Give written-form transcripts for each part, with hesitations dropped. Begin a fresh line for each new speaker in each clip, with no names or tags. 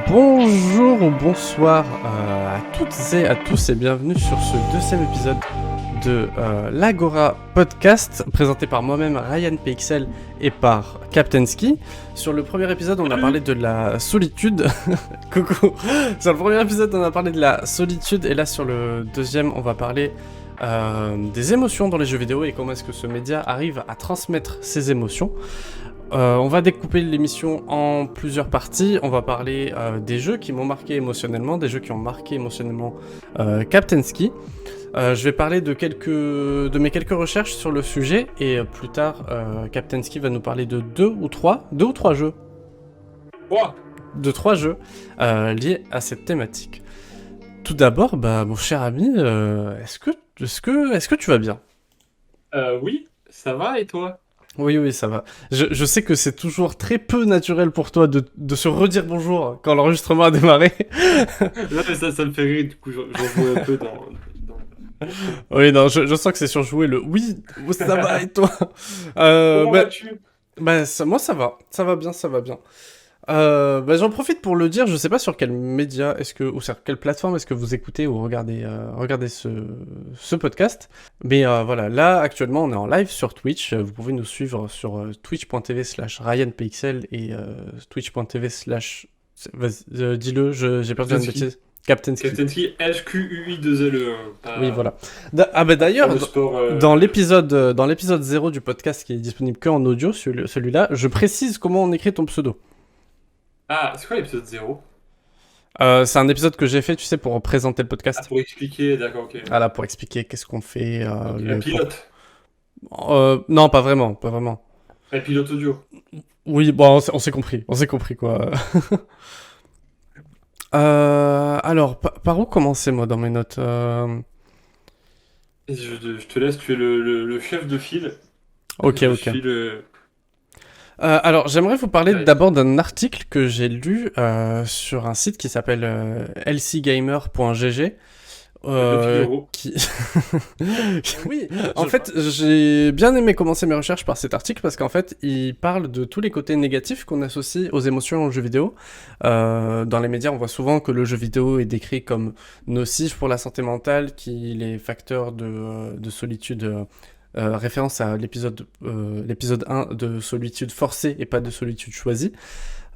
Bonjour ou bonsoir à toutes et à tous et bienvenue sur ce deuxième épisode de l'Agora Podcast présenté par moi-même Ryan PXL et par Captain Ski. Sur le premier épisode on a parlé de la solitude. Coucou. Sur le premier épisode on a parlé de la solitude et là sur le deuxième on va parler des émotions dans les jeux vidéo et comment est-ce que ce média arrive à transmettre ces émotions. On va découper l'émission en plusieurs parties. On va parler des jeux qui m'ont marqué émotionnellement, des jeux qui ont marqué émotionnellement Captain Ski. Je vais parler de mes quelques recherches sur le sujet et plus tard, Captain Ski va nous parler de deux ou trois jeux.
Quoi ?
De trois jeux liés à cette thématique. Tout d'abord, mon cher ami, est-ce que tu vas bien ?
Oui, ça va et toi ?
Oui, ça va. Je sais que c'est toujours très peu naturel pour toi de se redire bonjour quand l'enregistrement a démarré.
Non, mais ça me fait rire, du coup, j'en joue un peu dans...
Oui, non, je sens que c'est surjoué le oui, ça va et toi
Comment vas-tu ?
moi ça va bien, ça va bien. J'en profite pour le dire, je sais pas sur quel média ou sur quelle plateforme est-ce que vous écoutez ou regardez ce podcast, mais voilà, là actuellement on est en live sur Twitch, vous pouvez nous suivre sur twitch.tv/RyanPXL et twitch.tv/ vas-y, dis-le, j'ai perdu une bêtise. Captain Ski.
Captain Ski, HQUI2LE.
Oui, voilà. D'ailleurs, dans l'épisode 0 du podcast qui est disponible que en audio, celui-là, je précise comment on écrit ton pseudo.
Ah, c'est quoi l'épisode 0 ?
C'est un épisode que j'ai fait, tu sais, pour présenter le podcast.
Ah, pour expliquer, d'accord, ok.
Voilà, pour expliquer qu'est-ce qu'on fait.
Un pilote.
Non, pas vraiment.
Un pilote audio.
Oui, bon, on s'est compris quoi. Alors, par où commencer, moi, dans mes notes
Et je te laisse, tu es le chef de file.
Ok.
Je suis
Alors, j'aimerais vous parler
Ouais.
d'abord d'un article que j'ai lu sur un site qui s'appelle lcgamer.gg.
Le Figaro.
Oui, en fait, j'ai bien aimé commencer mes recherches par cet article parce qu'en fait, il parle de tous les côtés négatifs qu'on associe aux émotions en jeu vidéo. Dans les médias, on voit souvent que le jeu vidéo est décrit comme nocif pour la santé mentale, qu'il est facteur de solitude. Référence à l'épisode 1 de solitude forcée et pas de solitude choisie.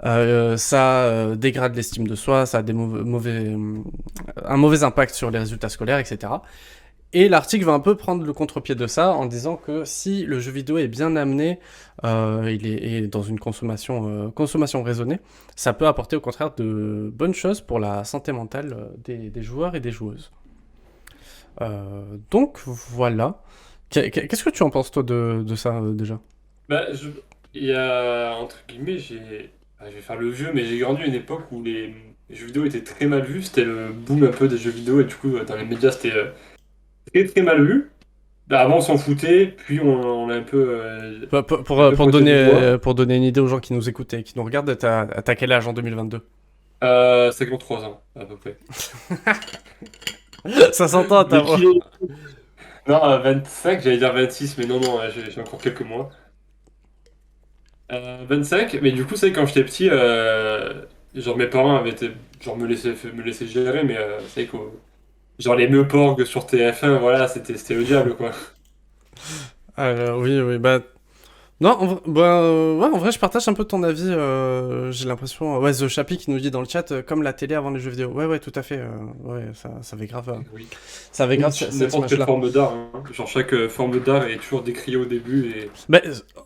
Ça dégrade l'estime de soi, ça a un mauvais impact sur les résultats scolaires, etc. Et l'article va un peu prendre le contre-pied de ça en disant que si le jeu vidéo est bien amené, il est dans une consommation raisonnée, ça peut apporter au contraire de bonnes choses pour la santé mentale des joueurs et des joueuses. Donc voilà. Qu'est-ce que tu en penses toi de ça déjà ?
Il y a, entre guillemets, je vais faire le vieux, mais j'ai grandi à une époque où les jeux vidéo étaient très mal vus. C'était le boom un peu des jeux vidéo, et du coup, dans les médias, c'était très très mal vu. Avant, on s'en foutait, puis on a un peu...
Pour donner une idée aux gens qui nous écoutent et qui nous regardent, t'as quel âge en 2022 ?
53 ans, à peu près.
Ça s'entend à ta voix.
Non, 25, j'allais dire 26, mais non, j'ai encore quelques mois. 25, mais du coup, c'est quand j'étais petit, genre mes parents avaient été, genre me laissaient gérer, mais c'est que genre les Meuporg sur TF1, voilà, c'était le diable, quoi.
Oui, non, ouais, en vrai, je partage un peu ton avis. J'ai l'impression, ouais, The Chappy qui nous dit dans le chat, comme la télé avant les jeux vidéo. Ouais, tout à fait. Ouais, ça avait grave.
Oui.
Ça avait grave cette
N'importe quelle
image-là.
forme d'art, hein. Genre chaque forme d'art est toujours décriée au début et...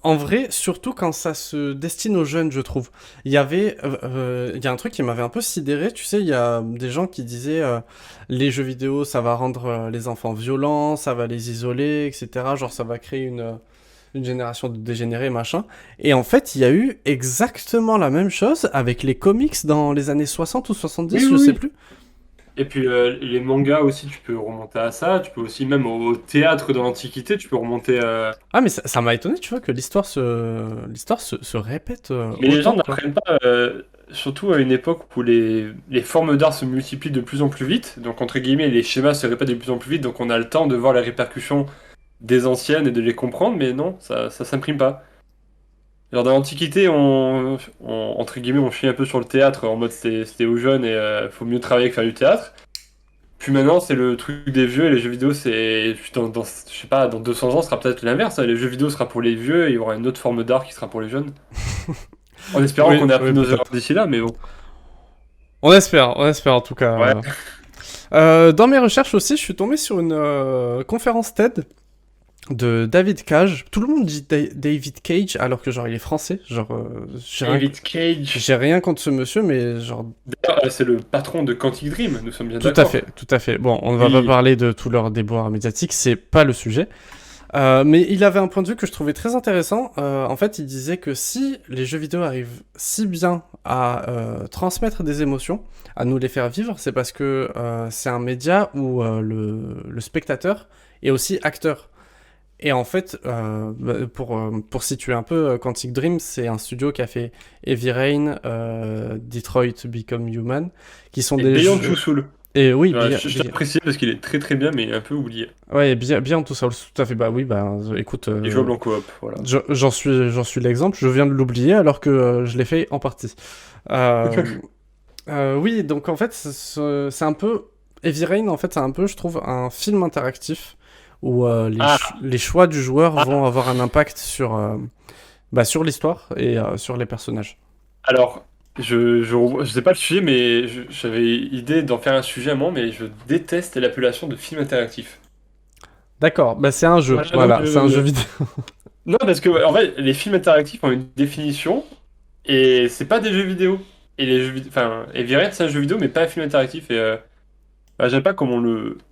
En vrai, surtout quand ça se destine aux jeunes, je trouve. Il y a un truc qui m'avait un peu sidéré. Tu sais, il y a des gens qui disaient les jeux vidéo, ça va rendre les enfants violents, ça va les isoler, etc. Genre, ça va créer une génération de dégénérés, machin. Et en fait, il y a eu exactement la même chose avec les comics dans les années 60 ou 70, je sais plus.
Et puis les mangas aussi, tu peux remonter à ça. Tu peux aussi, même au théâtre de l'Antiquité, tu peux remonter à...
Ah, mais ça m'a étonné, tu vois, que l'histoire se répète
Mais les gens
autant, quoi.
n'apprennent pas, surtout à une époque où les formes d'art se multiplient de plus en plus vite. Donc, entre guillemets, les schémas se répètent de plus en plus vite. Donc, on a le temps de voir les répercussions des anciennes et de les comprendre. Mais non, ça s'imprime pas. Genre dans l'Antiquité, entre guillemets, on chie un peu sur le théâtre en mode c'était aux jeunes et faut mieux travailler que faire du théâtre. Puis maintenant, c'est le truc des vieux et les jeux vidéo, c'est. Je sais pas, dans 200 ans, ce sera peut-être l'inverse, hein. Les jeux vidéo sera pour les vieux et il y aura une autre forme d'art qui sera pour les jeunes. En espérant
Oui,
qu'on ait
oui,
appris nos erreurs
peut-être.
d'ici là, mais bon.
On espère en tout
Ouais.
cas. Dans mes recherches aussi, je suis tombé sur une conférence TED de David Cage. Tout le monde dit David Cage alors que genre il est français. Genre
David Cage.
j'ai rien contre ce monsieur, mais genre
D'ailleurs, c'est le patron de Quantic Dream, nous sommes bien
tout à
d'accord.
fait, tout à fait. Bon, on ne va pas
Oui.
parler de tous leurs déboires médiatiques, c'est pas le sujet. Mais il avait un point de vue que je trouvais très intéressant. En fait, il disait que si les jeux vidéo arrivent si bien à transmettre des émotions, à nous les faire vivre, c'est parce que c'est un média où le spectateur est aussi acteur. Et en fait, pour situer un peu, Quantic Dream, c'est un studio qui a fait Heavy Rain, Detroit Become Human, qui sont
Et
des
Beyond Two
jeux...
Soul.
Et oui,
Ouais, je l'apprécie parce qu'il est très très bien, mais un peu oublié.
ouais, bien tout ça, tout à fait. Bah oui, bah écoute,
Il est jouable en coop, voilà.
j'en suis l'exemple. Je viens de l'oublier alors que je l'ai fait en partie. Euh, oui, donc en fait, c'est un peu Heavy Rain. En fait, c'est un peu, je trouve, un film interactif où
Ah,
les choix du joueur
ah,
vont avoir un impact sur sur l'histoire et sur les personnages.
alors, je sais pas le sujet, mais j'avais idée d'en faire un sujet à moi, mais je déteste l'appellation de film interactif.
D'accord, bah c'est un jeu.
Voilà, donc
Voilà, c'est un jeu vidéo.
non, parce que en fait, les films interactifs ont une définition, et c'est pas des jeux vidéo. Et les jeux vidéo, enfin, Heavy Rain, c'est un jeu vidéo, mais pas un film interactif, et bah, j'aime pas comment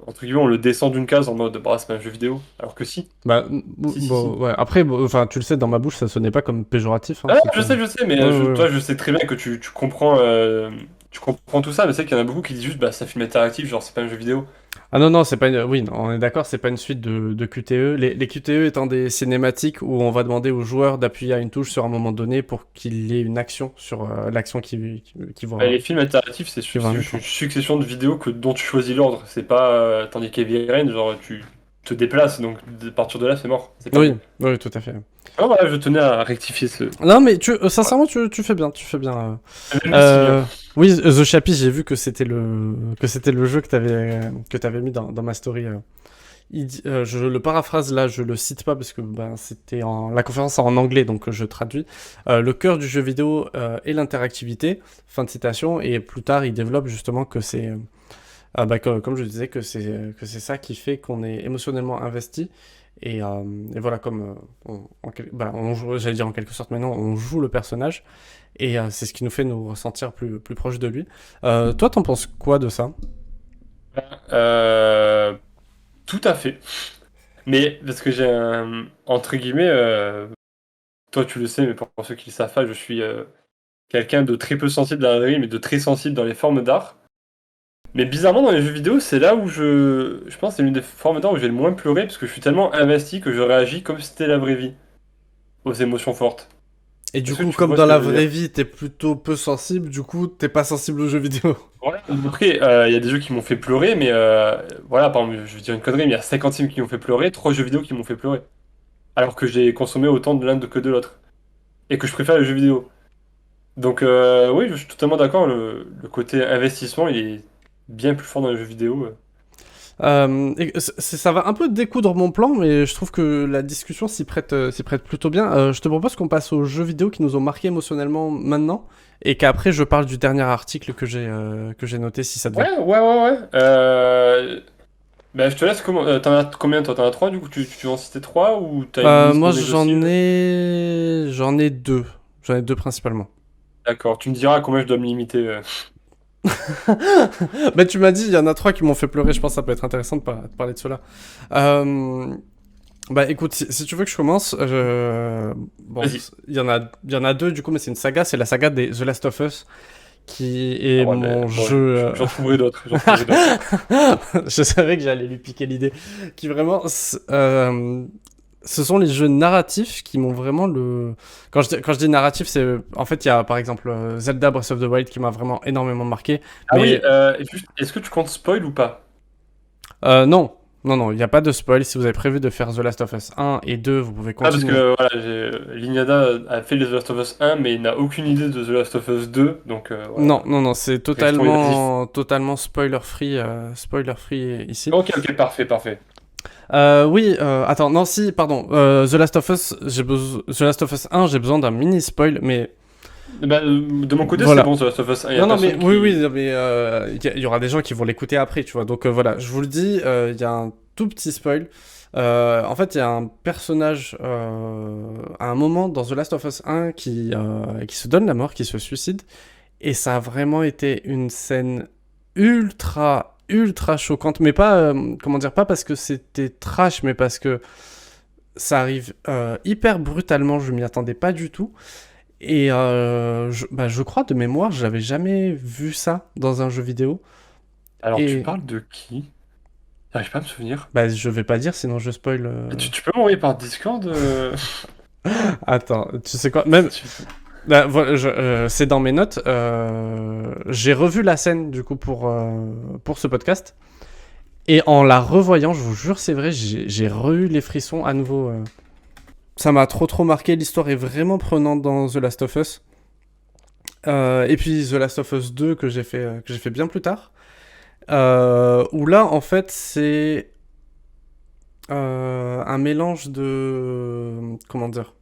entre guillemets, on le descend d'une case en mode, bah, c'est pas un jeu vidéo, alors que si.
Bah,
Si.
bon, ouais. Après, enfin, tu le sais, dans ma bouche, ça sonnait pas comme péjoratif. Hein,
Ah non,
c'était...
je sais, mais
Ouais, ouais, ouais.
toi, je sais très bien que tu comprends tout ça, mais c'est qu'il y en a beaucoup qui disent juste, bah, c'est un film interactif, genre, c'est pas un jeu vidéo.
Ah non, non, c'est pas une... Oui, non, on est d'accord, c'est pas une suite de QTE. Les QTE étant des cinématiques où on va demander au joueur d'appuyer à une touche sur un moment donné pour qu'il ait une action sur l'action qui
Bah,
voit,
les films interactifs, c'est
qui voit un
une
écran.
succession de vidéos dont tu choisis l'ordre. C'est pas. Tandis qu'Heavy Rain, genre, tu te déplaces, donc à partir de là, c'est mort. C'est
Oui,
perdu.
oui, tout à fait.
Ah, voilà, je tenais à rectifier ce.
Non, mais
Voilà.
sincèrement, tu fais bien, tu fais bien.
Merci bien.
Oui, The Chappie, j'ai vu que c'était le jeu que t'avais mis dans ma story. Je le paraphrase là, je le cite pas parce que ben, c'était la conférence en anglais, donc je traduis. Le cœur du jeu vidéo est l'interactivité, fin de citation, et plus tard il développe justement que c'est, comme je disais, que c'est ça qui fait qu'on est émotionnellement investi. Et voilà, comme on joue, j'allais dire en quelque sorte maintenant, on joue le personnage, et c'est ce qui nous fait nous ressentir plus proche de lui. Toi, t'en penses quoi de ça?
Euh, Tout à fait. Mais parce que j'ai un. Entre guillemets, toi tu le sais, mais pour ceux qui le savent pas, je suis quelqu'un de très peu sensible dans la vie, mais de très sensible dans les formes d'art. Mais bizarrement, dans les jeux vidéo, c'est là où je pense que c'est l'une des formes d'art où j'ai le moins pleuré, parce que je suis tellement investi que je réagis comme si c'était la vraie vie, aux émotions fortes.
Et du
Est-ce que
coup,
tu
comme
vois ce
dans
que
la
je veux
vraie
dire?
vie, t'es plutôt peu sensible, du coup, t'es pas sensible aux jeux vidéo.
Voilà. Après, il y a des jeux qui m'ont fait pleurer, mais voilà, par exemple, je vais dire une connerie, mais il y a 50 films qui m'ont fait pleurer, 3 jeux vidéo qui m'ont fait pleurer. Alors que j'ai consommé autant de l'un que de l'autre. Et que je préfère les jeux vidéo. Donc, oui, je suis totalement d'accord, le côté investissement, il est bien plus fort dans les jeux vidéo.
Ça va un peu découdre mon plan, mais je trouve que la discussion s'y prête plutôt bien. Je te propose qu'on passe aux jeux vidéo qui nous ont marqué émotionnellement maintenant, et qu'après je parle du dernier article que j'ai noté, si ça te va.
Ouais. Bah, je te laisse t'en as combien toi? T'en as 3 du coup? Tu veux en citer 3 ou t'as une liste
Moi,
non exhaustive?
j'en ai deux. J'en ai deux principalement.
D'accord, tu me diras à combien je dois me limiter.
Bah, tu m'as dit, il y en a trois qui m'ont fait pleurer, je pense que ça peut être intéressant de parler de cela. Euh, Bah écoute, si tu veux que je commence, bon,
Vas-y.
il y en a deux du coup, mais c'est une saga, c'est la saga des The Last of Us, qui est
Oh,
mon
bon,
jeu.
j'en trouverai d'autres, j'en trouverai d'autres.
Je savais que j'allais lui piquer l'idée. Qui vraiment, ce sont les jeux narratifs qui m'ont vraiment le. Quand je dis narratif, c'est en fait il y a par exemple Zelda Breath of the Wild qui m'a vraiment énormément marqué,
Ah oui,
mais
et juste, est-ce que tu comptes spoil ou pas?
non. Non, il n'y a pas de spoil. Si vous avez prévu de faire The Last of Us 1 et 2, vous pouvez
Ah, parce
continuer.
que voilà, Lignada a fait les The Last of Us 1, mais il n'a aucune idée de The Last of Us 2, donc voilà.
Non, c'est
Restons évasifs.
totalement spoiler free ici.
Ok, ok, parfait, parfait.
Oui, attends, non, si, pardon. The Last of Us, The Last of Us 1, j'ai besoin d'un mini spoil, mais
Bah, de mon côté, c'est
voilà.
bon, The Last of Us 1, il y a
Non, mais
personne
oui,
qui...
non, mais il y aura des gens qui vont l'écouter après, tu vois. Donc voilà, je vous le dis, il y a un tout petit spoil. En fait, il y a un personnage à un moment dans The Last of Us 1 qui se donne la mort, qui se suicide. Et ça a vraiment été une scène ultra choquante. Mais pas, comment dire, pas parce que c'était trash, mais parce que ça arrive hyper brutalement. Je m'y attendais pas du tout. Et je crois de mémoire, j'avais jamais vu ça dans un jeu vidéo.
Alors, tu
Et
parles de qui? J'arrive pas à me souvenir.
je vais pas dire, sinon je spoil.
Tu peux m'envoyer par Discord
Attends, tu sais quoi? Même, voilà, c'est dans mes notes. J'ai revu la scène du coup pour ce podcast. Et en la revoyant, je vous jure, c'est vrai, j'ai re-eu les frissons à nouveau. Ça m'a trop marqué. L'histoire est vraiment prenante dans The Last of Us. Et puis The Last of Us 2 que j'ai fait bien plus tard. Où là, en fait, c'est un mélange de... Comment dire?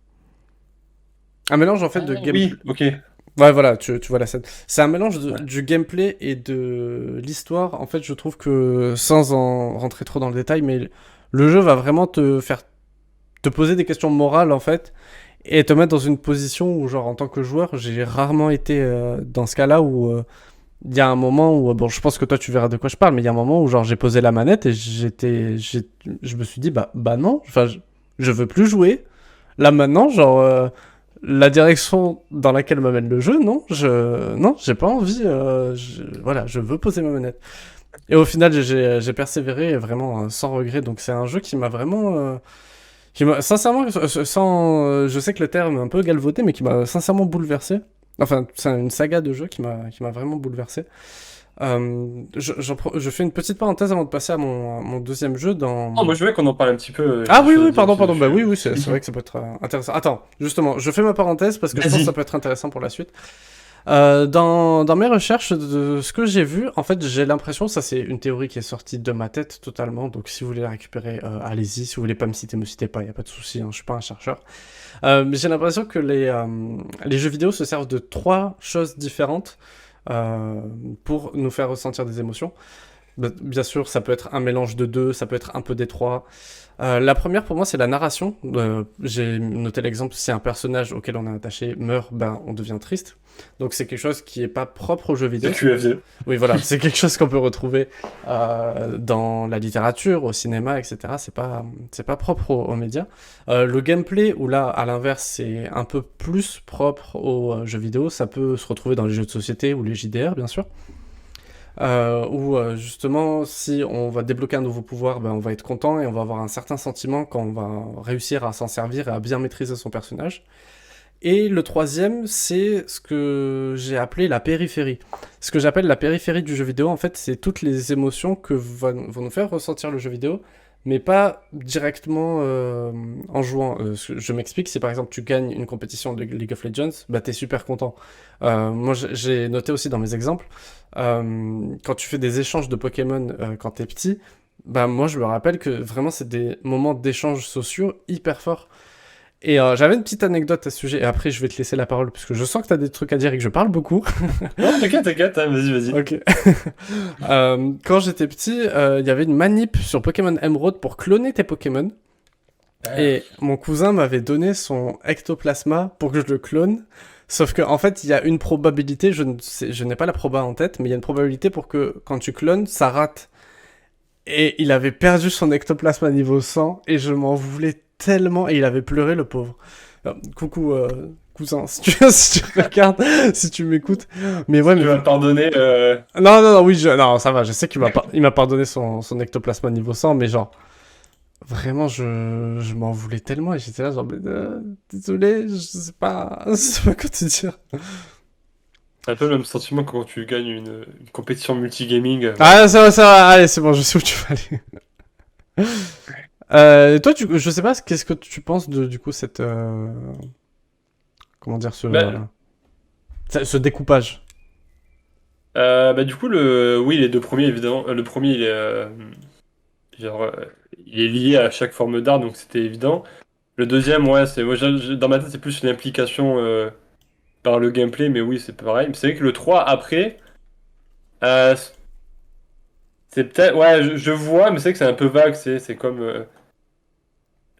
Un mélange, en fait, de
Oui,
gameplay...
ok.
Ouais, voilà, tu vois la scène. C'est un mélange
Ouais.
du gameplay et de l'histoire. En fait, je trouve que, sans en rentrer trop dans le détail, mais le jeu va vraiment te poser des questions morales, en fait, et te mettre dans une position où, genre, en tant que joueur, j'ai rarement été dans ce cas-là où... il y a un moment où, bon, je pense que toi tu verras de quoi je parle, mais il y a un moment où genre j'ai posé la manette et je me suis dit bah non, enfin je veux plus jouer. Là maintenant, genre la direction dans laquelle m'amène le jeu, non, j'ai pas envie. Voilà, je veux poser ma manette. Et au final, j'ai persévéré vraiment sans regret. Donc c'est un jeu qui m'a vraiment, sincèrement, je sais que le terme est un peu galvaudé, mais qui m'a sincèrement bouleversé. Enfin, c'est une saga de jeux qui m'a vraiment bouleversé. Je fais une petite parenthèse avant de passer à mon deuxième jeu dans...
Oh, moi je voulais qu'on en parle un petit peu. J'ai
Ah
des
oui,
choses à
oui,
dire
pardon,
aussi
pardon. Bah
dessus.
oui, c'est vrai que ça peut être intéressant. Attends, justement, je fais ma parenthèse parce que je pense que ça
Vas-y.
peut être intéressant pour la suite. Dans mes recherches de ce que j'ai vu, en fait, j'ai l'impression, ça c'est une théorie qui est sortie de ma tête totalement, donc si vous voulez la récupérer, allez-y. Si vous voulez pas me citez pas, y a pas de souci, hein, je suis pas un chercheur. Mais j'ai l'impression que les jeux vidéo se servent de trois choses différentes euh, pour nous faire ressentir des émotions. Bien sûr, ça peut être un mélange de deux, ça peut être un peu des trois. La première pour moi, c'est la narration. J'ai noté l'exemple, si un personnage auquel on est attaché meurt, ben on devient triste. Donc c'est quelque chose qui est pas propre aux jeux
C'est
vidéo.
QFD.
Oui, voilà, c'est quelque chose qu'on peut retrouver dans la littérature, au cinéma, etc. C'est pas propre aux médias. Le gameplay, où là, à l'inverse, c'est un peu plus propre aux jeux vidéo, ça peut se retrouver dans les jeux de société ou les JDR, bien sûr. Où justement, si on va débloquer un nouveau pouvoir, ben, on va être content et on va avoir un certain sentiment quand on va réussir à s'en servir et à bien maîtriser son personnage. Et le troisième, c'est ce que j'ai appelé la périphérie. Ce que j'appelle la périphérie du jeu vidéo, en fait, c'est toutes les émotions que vont nous faire ressentir le jeu vidéo, mais pas directement en jouant. Je m'explique, si par exemple tu gagnes une compétition de League of Legends, bah t'es super content. Moi, j'ai noté aussi dans mes exemples, quand tu fais des échanges de Pokémon quand t'es petit, bah moi je me rappelle que vraiment c'est des moments d'échanges sociaux hyper forts. Et j'avais une petite anecdote à ce sujet, et après je vais te laisser la parole, parce que je sens que t'as des trucs à dire et que je parle beaucoup.
Non, t'inquiète, hein, vas-y, vas-y.
Ok. Quand j'étais petit, il y avait une manip sur Pokémon Emerald pour cloner tes Pokémon. Et mon cousin m'avait donné son ectoplasma pour que je le clone. Sauf que en fait, il y a une probabilité, je n'ai pas la proba en tête, mais il y a une probabilité pour que quand tu clones, ça rate. Et il avait perdu son ectoplasma niveau 100 et je m'en voulais tellement et il avait pleuré le pauvre. Coucou cousin, si tu, si tu regardes, si tu m'écoutes. Mais ouais,
Tu
mais...
vas me pardonner.
Non, oui, non, ça va, je sais il m'a pardonné son ectoplasma niveau 100, mais genre, vraiment, je m'en voulais tellement et j'étais là, genre, désolé, je sais pas quoi te dire.
C'est un peu le même sentiment que quand tu gagnes une compétition multigaming.
Ah, ça va, allez, c'est bon, je sais où tu vas aller. Toi, je sais pas, qu'est-ce que tu penses de du coup cette comment dire
Bah,
ce découpage?
du coup, oui, les deux premiers, évidemment. Le premier, genre, euh, il est lié à chaque forme d'art, donc c'était évident. Le deuxième, ouais, dans ma tête, c'est plus une implication par le gameplay, mais oui, c'est pareil. Mais c'est vrai que le 3 après, euh, c'est peut-être. Ouais, je vois, mais c'est vrai que c'est un peu vague, c'est comme.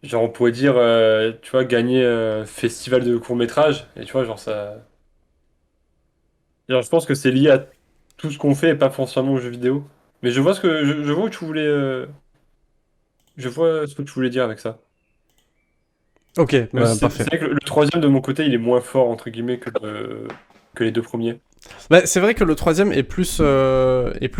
Genre, on pourrait dire, tu vois, gagner un festival de court-métrage, et tu vois, genre, ça. Genre, je pense que c'est lié à tout ce qu'on fait et pas forcément aux jeux vidéo. Mais je vois je vois où tu voulais. Je vois ce que tu voulais dire avec ça.
Ok,
Même
bah,
si c'est
parfait.
vrai que le troisième de mon côté, il est moins fort, entre guillemets, que les deux premiers.
Bah, c'est vrai que le troisième est plus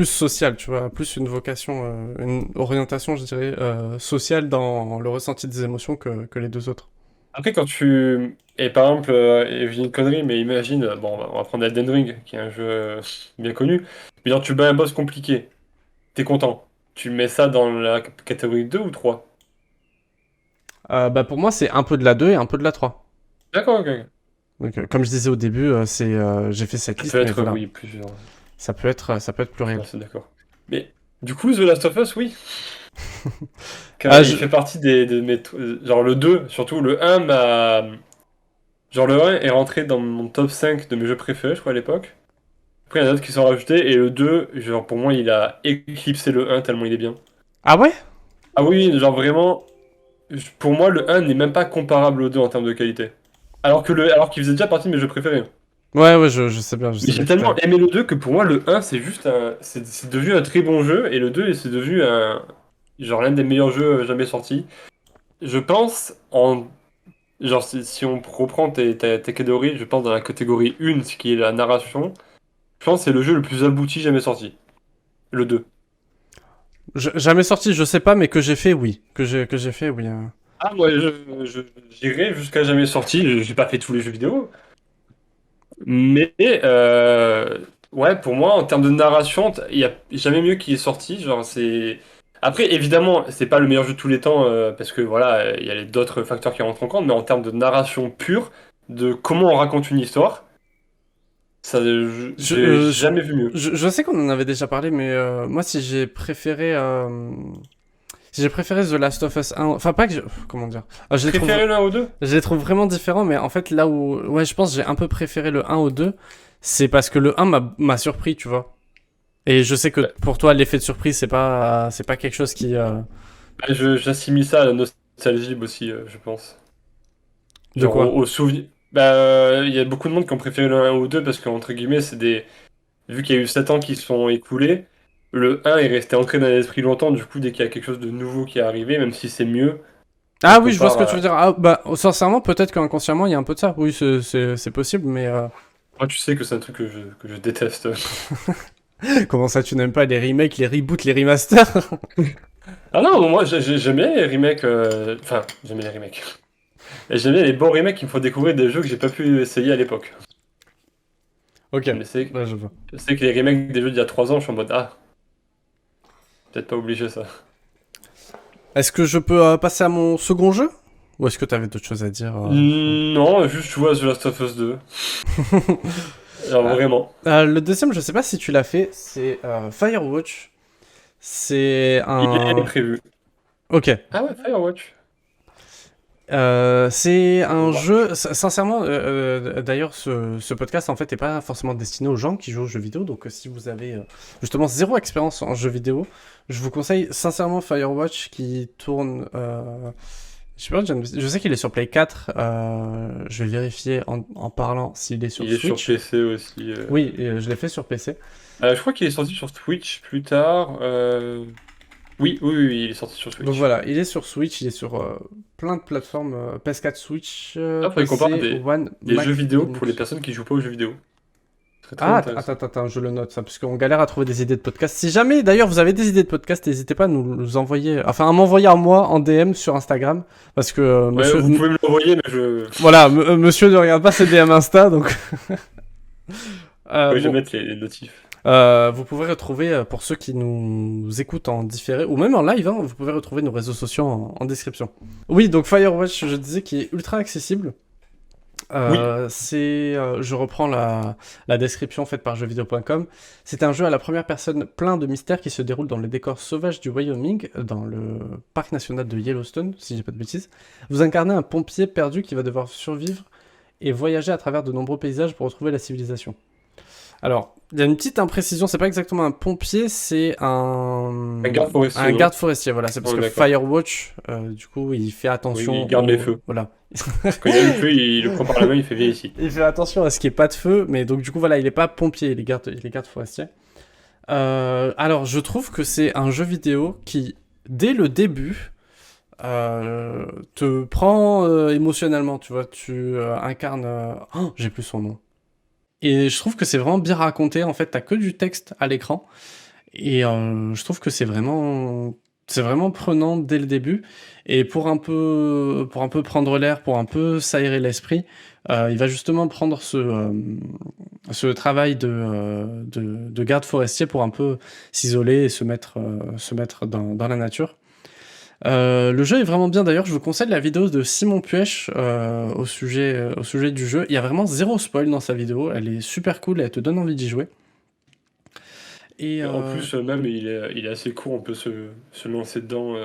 social, tu vois, plus une vocation, une orientation, je dirais, sociale dans le ressenti des émotions que les deux autres.
Après, quand tu. Et par exemple, et je dis une connerie, mais imagine, bon, on va prendre Elden Ring, qui est un jeu bien connu. Mais genre, tu bats un boss compliqué, t'es content. Tu mets ça dans la catégorie 2 ou 3?
Bah, pour moi, c'est un peu de la 2 et un peu de la 3.
D'accord, ok, ok.
Donc, comme je disais au début, j'ai fait cette
Ça peut
liste, mais
être,
voilà,
oui, plusieurs.
ça peut être
Je
pluriel.
suis d'accord. Mais du coup, The Last of Us, oui.
Ah,
Il fait partie de mes. Genre le 2 surtout le un m'a. Genre le un est rentré dans mon top 5 de mes jeux préférés, je crois, à l'époque. Après, il y en a d'autres qui sont rajoutés, et le 2 genre pour moi, il a éclipsé le un tellement il est bien.
ah ouais?
Ah oui, genre vraiment, pour moi, le un n'est même pas comparable au 2 en termes de qualité. Alors qu'il faisait déjà partie de mes jeux préférés.
Ouais, ouais, je
Mais
sais bien
j'ai
que t'as.
tellement aimé le 2 que pour moi, le un c'est juste un. C'est devenu un très bon jeu, et le 2 c'est devenu un. Genre l'un des meilleurs jeux jamais sortis. Je pense, genre, si on reprend tes catégories, je pense dans la catégorie 1, ce qui est la narration, je pense que c'est le jeu le plus abouti jamais sorti. Le 2.
Jamais sorti, je sais pas, mais que j'ai fait, oui. Que j'ai fait, oui.
Ah, moi, j'irai jusqu'à jamais sorti. J'ai pas fait tous les jeux vidéo. Mais, ouais, pour moi, en termes de narration, il y a jamais mieux qui est sorti. Genre, c'est. Après, évidemment, c'est pas le meilleur jeu de tous les temps, parce que voilà, il y a d'autres facteurs qui rentrent en compte, mais en termes de narration pure, de comment on raconte une histoire, ça,
Je,
j'ai
euh,
jamais vu mieux.
je sais qu'on en avait déjà parlé, mais moi, si j'ai préféré The Last of Us 1, enfin pas que comment dire,
Préféré l'un ou deux?
je les trouve vraiment différents, mais en fait là où, ouais, je pense que j'ai un peu préféré le 1 au 2, c'est parce que le 1 m'a surpris, tu vois. Et je sais que
Bah,
pour toi, l'effet de surprise, c'est pas quelque chose qui,
j'assimile ça à la nostalgie aussi, je pense.
de
Genre
quoi?
au souvenir. Bah, il y a beaucoup de monde qui ont préféré le un ou 2 parce qu'entre guillemets, c'est des. Vu qu'il y a eu 7 ans qui se sont écoulés, le un est resté ancré dans l'esprit longtemps. Du coup, dès qu'il y a quelque chose de nouveau qui est arrivé, même si c'est mieux, on
Ah oui, je vois ce
compare
que tu
à.
veux dire. Ah, bah, sincèrement, peut-être qu'inconsciemment, il y a un peu de ça. Oui, c'est possible, mais
Moi, tu sais que c'est un truc que je déteste.
comment ça, tu n'aimes pas les remakes, les reboots, les remasters?
Ah non, moi, j'aime bien les remakes. Enfin, j'aime bien les remakes. Et j'aime bien les bons remakes qui me font découvrir des jeux que j'ai pas pu essayer à l'époque.
Ok,
Mais c'est.
là je vois.
Je sais que les remakes des jeux d'il y a 3 ans, je suis en mode ah, peut-être pas obligé ça.
Est-ce que je peux passer à mon second jeu? Ou est-ce que t'avais d'autres choses à dire
Non, juste tu vois The Last of Us 2. Alors
Ah,
vraiment.
le deuxième, je sais pas si tu l'as fait, c'est Firewatch. C'est
Il est
un.
prévu.
Ok.
Ah ouais, Firewatch.
C'est un
Watch.
jeu. Sincèrement, d'ailleurs, ce podcast en fait est pas forcément destiné aux gens qui jouent aux jeux vidéo. Donc, si vous avez justement zéro expérience en jeux vidéo, je vous conseille sincèrement Firewatch qui tourne. Je sais pas, je sais qu'il est sur Play 4. Je vais vérifier en parlant s'il est sur
Il est sur
Switch.
PC aussi.
Oui, je l'ai fait sur PC.
Je crois qu'il est sorti sur Twitch plus tard. Oui, oui, oui, oui, il est sorti sur
Donc
Switch.
voilà, il est sur Switch, il est sur plein de plateformes PS4, Switch,
Ah, faudrait qu'on parle
PC, One,
des jeux
Mac,
vidéo pour les
Linux.
personnes qui jouent pas aux jeux vidéo. Ce serait très
Ah,
intéressant.
attends, je le note ça, parce qu'on galère à trouver des idées de podcast. Si jamais, d'ailleurs, vous avez des idées de podcast, n'hésitez pas à nous envoyer, enfin, à m'envoyer à moi en DM sur Instagram, parce que
Ouais,
monsieur,
vous pouvez me l'envoyer, mais je.
voilà, monsieur ne regarde pas ses DM Insta, donc.
Oui, je vais
Bon,
mettre les notifs.
Vous pouvez retrouver, pour ceux qui nous écoutent en différé, ou même en live, hein, vous pouvez retrouver nos réseaux sociaux en description. Oui, donc Firewatch, je disais, qui est ultra accessible.
Oui,
Je reprends la description faite par jeuxvideo.com. C'est un jeu à la première personne plein de mystères qui se déroule dans les décors sauvages du Wyoming, dans le parc national de Yellowstone, si j'ai pas de bêtises. Vous incarnez un pompier perdu qui va devoir survivre et voyager à travers de nombreux paysages pour retrouver la civilisation. Alors, il y a une petite imprécision, c'est pas exactement un pompier, c'est
un garde forestier,
un
non?
garde forestier, voilà. C'est parce
On est
que
d'accord.
Firewatch, du coup, il fait
Oui,
attention
il garde les feux.
Voilà.
Quand il y a le feu, il le prend par la main, il fait viens ici.
Il fait attention à ce qu'il n'y ait pas de feu, mais donc du coup, voilà, il est pas pompier, il est garde forestier. Alors, je trouve que c'est un jeu vidéo qui, dès le début, te prend émotionnellement, tu vois. Tu incarnes... Oh, j'ai plus son nom. Et je trouve que c'est vraiment bien raconté. En fait, t'as que du texte à l'écran. Et je trouve que c'est vraiment prenant dès le début. Et pour un peu prendre l'air, pour un peu s'aérer l'esprit, il va justement prendre ce travail de garde forestier pour un peu s'isoler et se mettre dans la nature. Le jeu est vraiment bien d'ailleurs, je vous conseille la vidéo de Simon Puech au sujet du jeu. Il y a vraiment zéro spoil dans sa vidéo, elle est super cool et elle te donne envie d'y jouer. Et
En plus, même, il est assez court, on peut se lancer dedans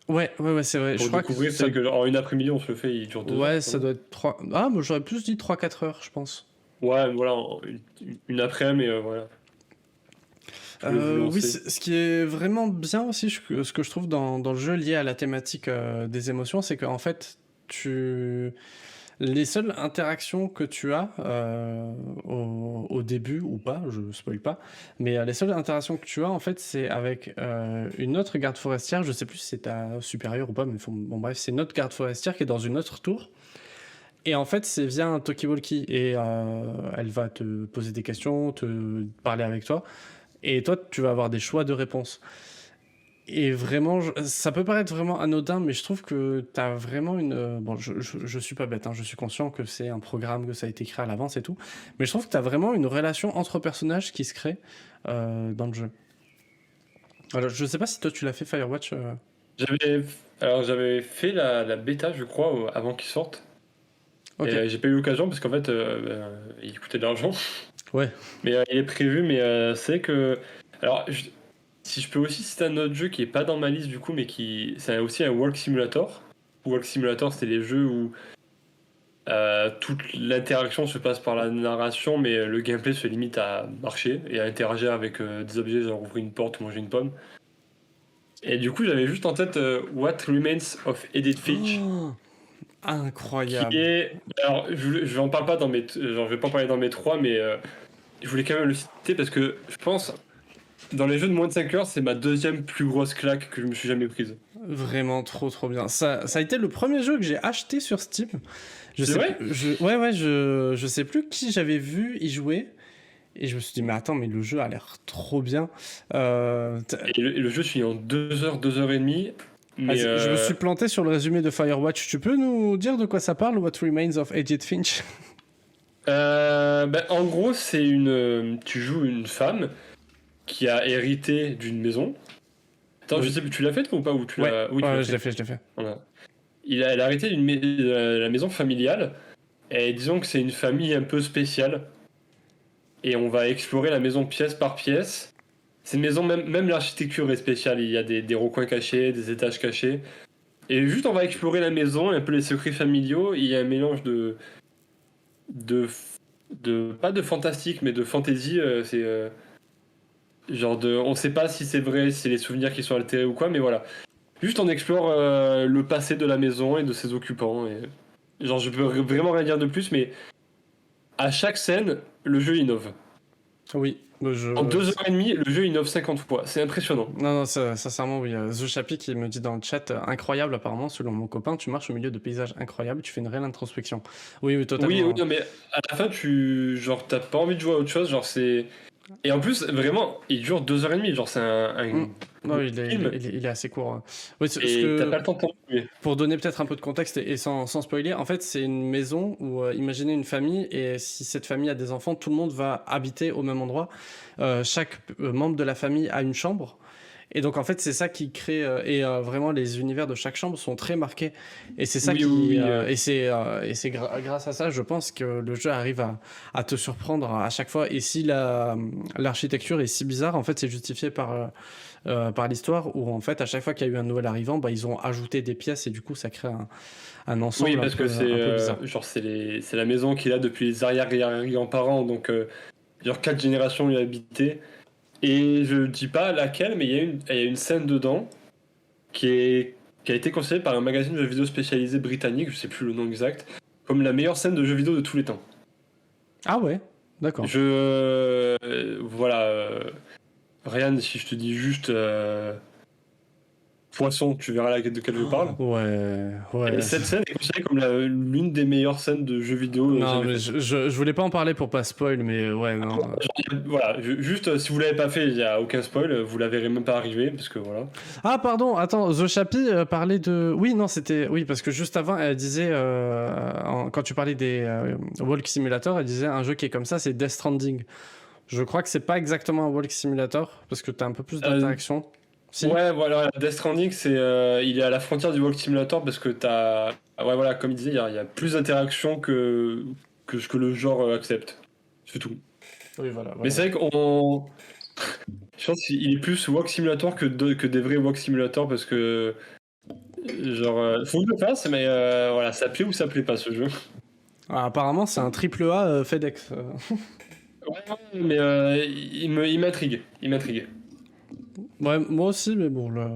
ouais, c'est vrai. Je
pour
crois que
découvrir.
ça,
C'est que en une après-midi, on se le fait, il dure 2 heures,
ouais,
quoi,
ça
non?
doit être 3. Ah, moi j'aurais plus dit 3 4 heures, je pense.
Ouais, voilà, une après-midi, mais voilà. Je voulais vous
Oui,
lancer.
ce qui est vraiment bien aussi, ce que je trouve dans le jeu lié à la thématique des émotions, c'est qu'en fait, tu... les seules interactions que tu as au début, ou pas, je spoil pas, mais les seules interactions que tu as, en fait, c'est avec une autre garde forestière, je sais plus si c'est ta supérieure ou pas, mais bon, bref, c'est une autre garde forestière qui est dans une autre tour. Et en fait, c'est via un talkie-walkie. Et elle va te poser des questions, te parler avec toi. Et toi, tu vas avoir des choix de réponses. Et vraiment, ça peut paraître vraiment anodin, mais je trouve que tu as vraiment une... bon, je suis pas bête, hein, je suis conscient que c'est un programme, que ça a été créé à l'avance et tout. Mais je trouve que tu as vraiment une relation entre personnages qui se crée dans le jeu. Alors, je sais pas si toi tu l'as fait Firewatch.
J'avais, alors j'avais fait la bêta, je crois, avant qu'il sorte. Et
Ok.
j'ai pas eu l'occasion parce qu'en fait, il coûtait de l'argent.
Ouais.
Mais il est prévu, mais c'est que. Alors, si je peux aussi citer un autre jeu qui est pas dans ma liste du coup, mais qui. C'est aussi un Walk Simulator. Walk Simulator, c'est les jeux où toute l'interaction se passe par la narration, mais le gameplay se limite à marcher et à interagir avec des objets, genre ouvrir une porte ou manger une pomme. Et du coup, j'avais juste en tête What Remains of Edith Finch,
Oh,
qui
incroyable.
est. Alors, je en parle pas dans mes. Genre, je vais pas en parler dans mes trois, mais je voulais quand même le citer parce que je pense, dans les jeux de moins de 5 heures, c'est ma deuxième plus grosse claque que je me suis jamais prise.
Vraiment trop bien. Ça a été le premier jeu que j'ai acheté sur Steam.
C'est vrai?
Ouais, je sais plus qui j'avais vu y jouer. Et je me suis dit, mais attends, mais le jeu a l'air trop bien.
Et le jeu, je suis en 2 heures, 2 heures et demie. Mais
Vas-y, je me suis planté sur le résumé de Firewatch. Tu peux nous dire de quoi ça parle, What Remains of Edith Finch?
en gros, c'est tu joues une femme qui a hérité d'une maison. Attends, je
Oui.
sais plus, tu l'as faite ou pas? Ou tu
Ouais,
l'as. Oui, tu l'as
ouais,
fait.
je l'ai fait.
Voilà. Elle a hérité de la maison familiale. Et disons que c'est une famille un peu spéciale. Et on va explorer la maison pièce par pièce. C'est une maison, même l'architecture est spéciale. Il y a des recoins cachés, des étages cachés. Et juste, on va explorer la maison, un peu les secrets familiaux. Il y a un mélange de, pas de fantastique, mais de fantasy. C'est genre on sait pas si c'est vrai, si c'est les souvenirs qui sont altérés ou quoi, mais voilà. Juste, on explore le passé de la maison et de ses occupants. Et, genre, je peux vraiment rien dire de plus, mais à chaque scène, le jeu innove.
Oui,
En 2 heures et demie, le jeu innove 50 fois. C'est impressionnant.
non, non, sincèrement, oui. The Chappy qui me dit dans le chat, incroyable apparemment, selon mon copain, tu marches au milieu de paysages incroyables, tu fais une réelle introspection. Oui,
Oui, oui,
totalement.
non, mais à la fin, genre, t'as pas envie de jouer à autre chose. Genre, c'est. Et en plus, vraiment, il dure 2h30. Genre, c'est un
Non,
film.
il est assez court, hein. Oui,
Et t'as pas le temps de t'en oublier.
pour donner peut-être un peu de contexte et sans spoiler, en fait, c'est une maison où, imaginez une famille, et si cette famille a des enfants, tout le monde va habiter au même endroit. Chaque membre de la famille a une chambre. Et donc, en fait, c'est ça qui crée... vraiment, les univers de chaque chambre sont très marqués. Et c'est ça
Oui,
qui...
oui, oui,
et c'est grâce à ça, je pense, que le jeu arrive à te surprendre à chaque fois. Et si l'architecture est si bizarre, en fait, c'est justifié par l'histoire, où en fait à chaque fois qu'il y a eu un nouvel arrivant, bah, ils ont ajouté des pièces et du coup ça crée un ensemble
Oui, parce que c'est
un peu bizarre.
genre c'est la maison qu'il a depuis les arrière-grands-parents, donc genre 4 générations il a habité. Et je dis pas laquelle, mais il y a une scène dedans qui a été considérée par un magazine de jeux vidéo spécialisé britannique, je sais plus le nom exact, comme la meilleure scène de jeux vidéo de tous les temps.
Ah ouais, d'accord.
Voilà. Ryan, si je te dis juste Poisson, tu verras de quelle je parle.
Ouais,
Et
ouais.
cette scène est considérée comme l'une des meilleures scènes de jeux vidéo
Non,
jamais
mais
faites.
je voulais pas en parler pour pas spoil, mais ouais, non.
Voilà, juste si vous l'avez pas fait, il y a aucun spoil, vous la verrez même pas arriver parce que voilà.
Ah pardon, attends, The Chappie parlait de... Oui, non, c'était... Oui, parce que juste avant, elle disait... quand tu parlais des Walk Simulator, elle disait un jeu qui est comme ça, c'est Death Stranding. Je crois que c'est pas exactement un Walk Simulator, parce que t'as un peu plus
Euh,
d'interaction. Si.
ouais, voilà, Death Stranding, il est à la frontière du Walk Simulator parce que ouais, voilà, comme il disait, il y a plus d'interactions que ce que le genre accepte. C'est tout.
Oui, voilà.
Mais c'est vrai qu'on. Je pense qu'il est plus Walk Simulator que des vrais Walk Simulator parce que. Genre, faut que je le fasse, mais voilà, ça plaît ou ça plaît pas ce jeu.
Ah, apparemment, c'est un triple A FedEx.
Ouais, mais il m'intrigue. Il m'intrigue.
Ouais, moi aussi, mais bon, là,